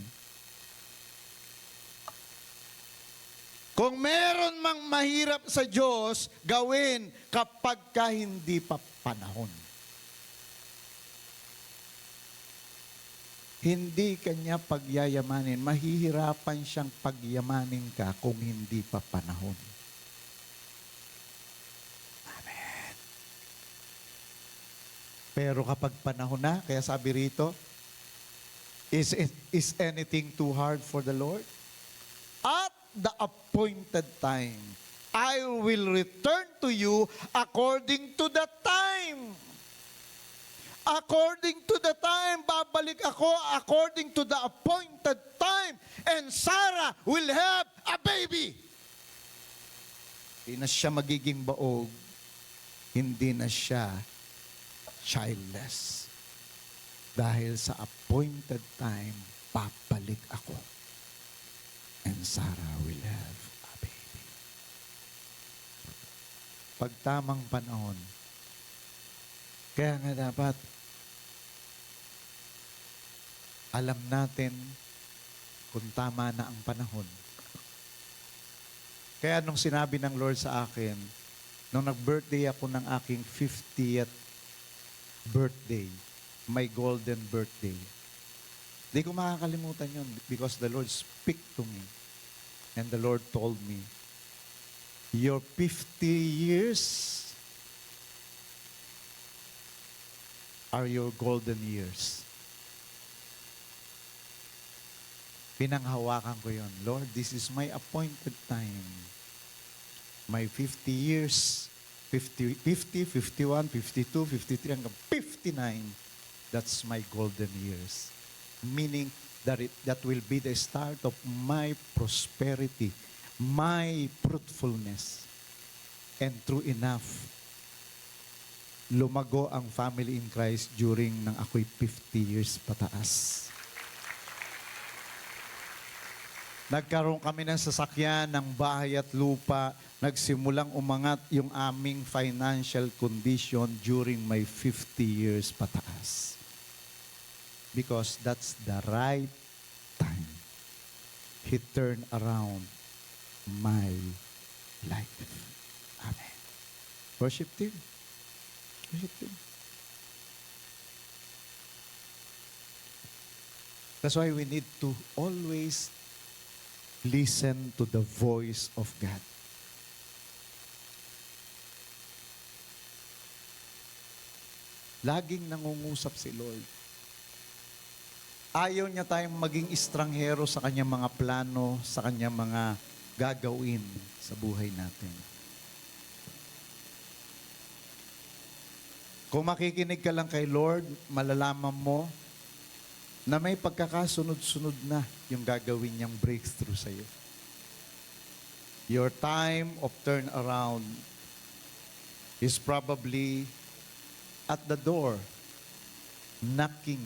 Kung meron mang mahirap sa Diyos, gawin kapag ka hindi pa panahon. Hindi kanya pagyayamanin. Mahihirapan siyang pagyamanin ka kung hindi pa panahon. Amen. Pero kapag panahon na, kaya sabi rito, is anything too hard for the Lord? At the appointed time, I will return to you according to the time. According to the time, babalik ako according to the appointed time. And Sarah will have a baby. Hindi na siya magiging baog. Hindi na siya childless. Dahil sa appointed time, babalik ako. And Sarah will have a baby. Pag tamang panahon, kaya nga dapat alam natin kung tama na ang panahon. Kaya nung sinabi ng Lord sa akin, nung nag-birthday ako ng aking 50th birthday, my golden birthday, di ko makakalimutan yun because the Lord speak to me. And the Lord told me, your 50 years are your golden years. Pinanghawakan ko yun. Lord, this is my appointed time. My 50 years, 50, 51, 52, 53, hanggang 59, that's my golden years. Meaning that will be the start of my prosperity, my fruitfulness. And true enough, lumago ang family in Christ during nang ako'y 50 years pataas. Nagkaroon kami ng sasakyan, ng bahay at lupa. Nagsimulang umangat yung aming financial condition during my 50 years pataas. Because that's the right time. He turned around my life. Amen. Worship Team. Worship Team. That's why we need to always listen to the voice of God. Laging nangungusap si Lord. Ayaw niya tayong maging estranghero sa kanyang mga plano, sa kanyang mga gagawin sa buhay natin. Kung makikinig ka lang kay Lord, malalaman mo na may pagkakasunod-sunod na yung gagawin niyang breakthrough sa iyo. Your time of turnaround is probably at the door, knocking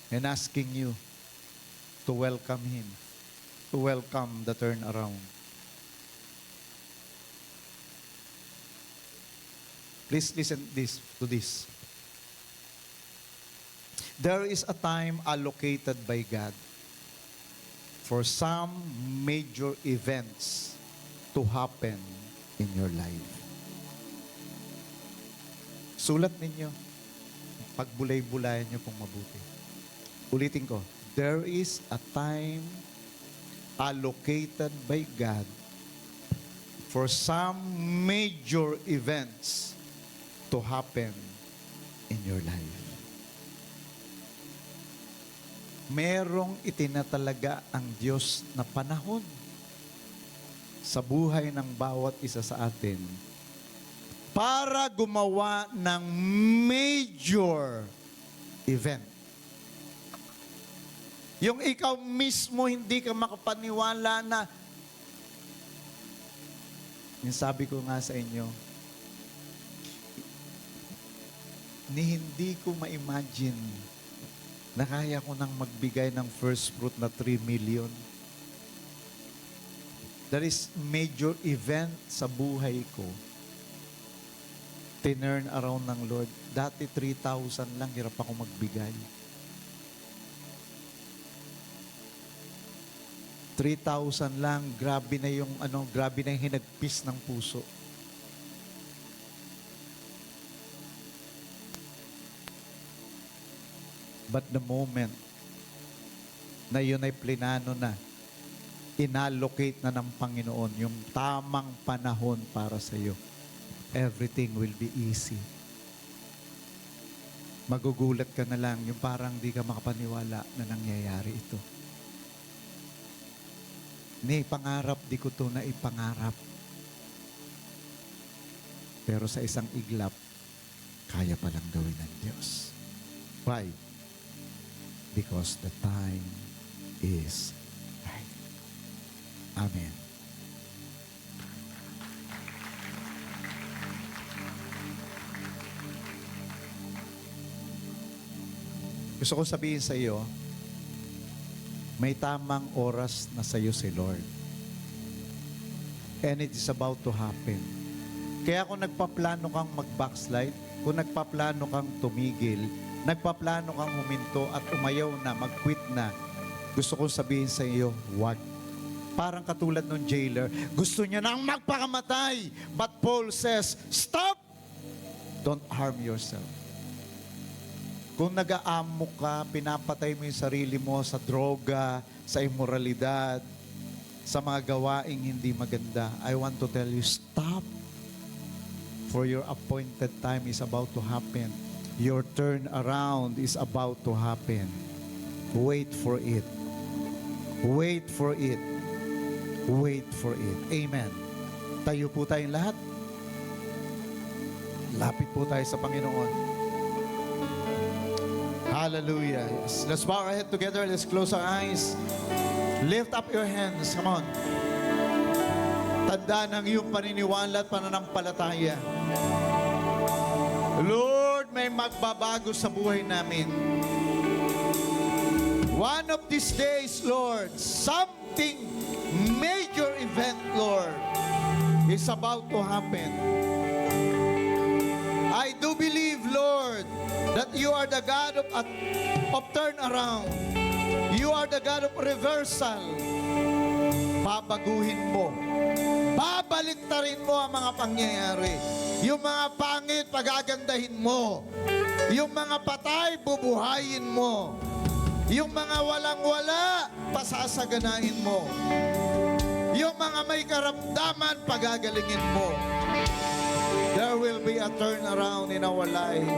and asking you to welcome Him, to welcome the turnaround. Please listen to this. There is a time allocated by God for some major events to happen in your life. Sulat ninyo. Pagbulay-bulayan nyo pong mabuti. Ulitin ko. There is a time allocated by God for some major events to happen in your life. Merong itinatalaga ang Diyos na panahon sa buhay ng bawat isa sa atin para gumawa ng major event. Yung ikaw mismo hindi ka makapaniwala na, yung sabi ko nga sa inyo, ni hindi ko ma-imagine na kaya ko nang magbigay ng first fruit na 3 million. That is major event sa buhay ko. Tinurn around ng Lord. Dati 3,000 lang, hirap ako magbigay. 3,000 lang, grabe na yung hinagpis ng puso. But the moment na yun ay plinano na, inallocate na ng Panginoon yung tamang panahon para sa iyo, everything will be easy. Magugulat ka na lang, yung parang di ka makapaniwala na nangyayari ito. Ni pangarap, di ko to na ipangarap. Pero sa isang iglap, kaya palang gawin ng Diyos. Why? Because the time is right. Amen. Gusto ko sabihin sa iyo, may tamang oras na sa iyo si Lord. And it is about to happen. Kaya kung nagpaplano kang mag-backslide, kung nagpaplano kang tumigil, nagpaplano kang huminto at umayaw na, mag-quit na, gusto kong sabihin sa iyo, wag. Parang katulad ng jailer, gusto niya nang magpakamatay. But Paul says, stop! Don't harm yourself. Kung nag-aamok ka, pinapatay mo yung sarili mo sa droga, sa immoralidad, sa mga gawaing hindi maganda, I want to tell you, stop. For your appointed time is about to happen. Your turn around is about to happen. Wait for it. Wait for it. Wait for it. Amen. Tayo po tayong lahat. Lapit po tayo sa Panginoon. Hallelujah. Yes. Let's bow our head together. Let's close our eyes. Lift up your hands. Come on. Tanda ng iyong paniniwala at pananampalataya. Lord, may magbabago sa buhay namin. One of these days, Lord, something major event, Lord, is about to happen. I do believe, Lord, that you are the God of turnaround. You are the God of reversal. Babaguhin mo. Babaliktarin mo ang mga pangyayari. Yung mga pangit, pagagandahin mo. Yung mga patay, bubuhayin mo. Yung mga walang-wala, pasasaganahin mo. Yung mga may karamdaman, pagagalingin mo. There will be a turnaround in our life.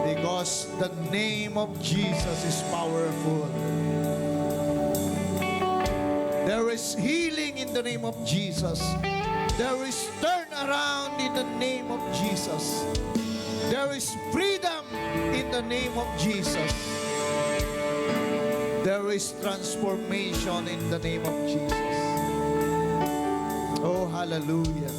Because the name of Jesus is powerful. There is healing in the name of Jesus. There is turnaround in the name of Jesus. There is freedom in the name of Jesus. There is transformation in the name of Jesus. Oh, hallelujah.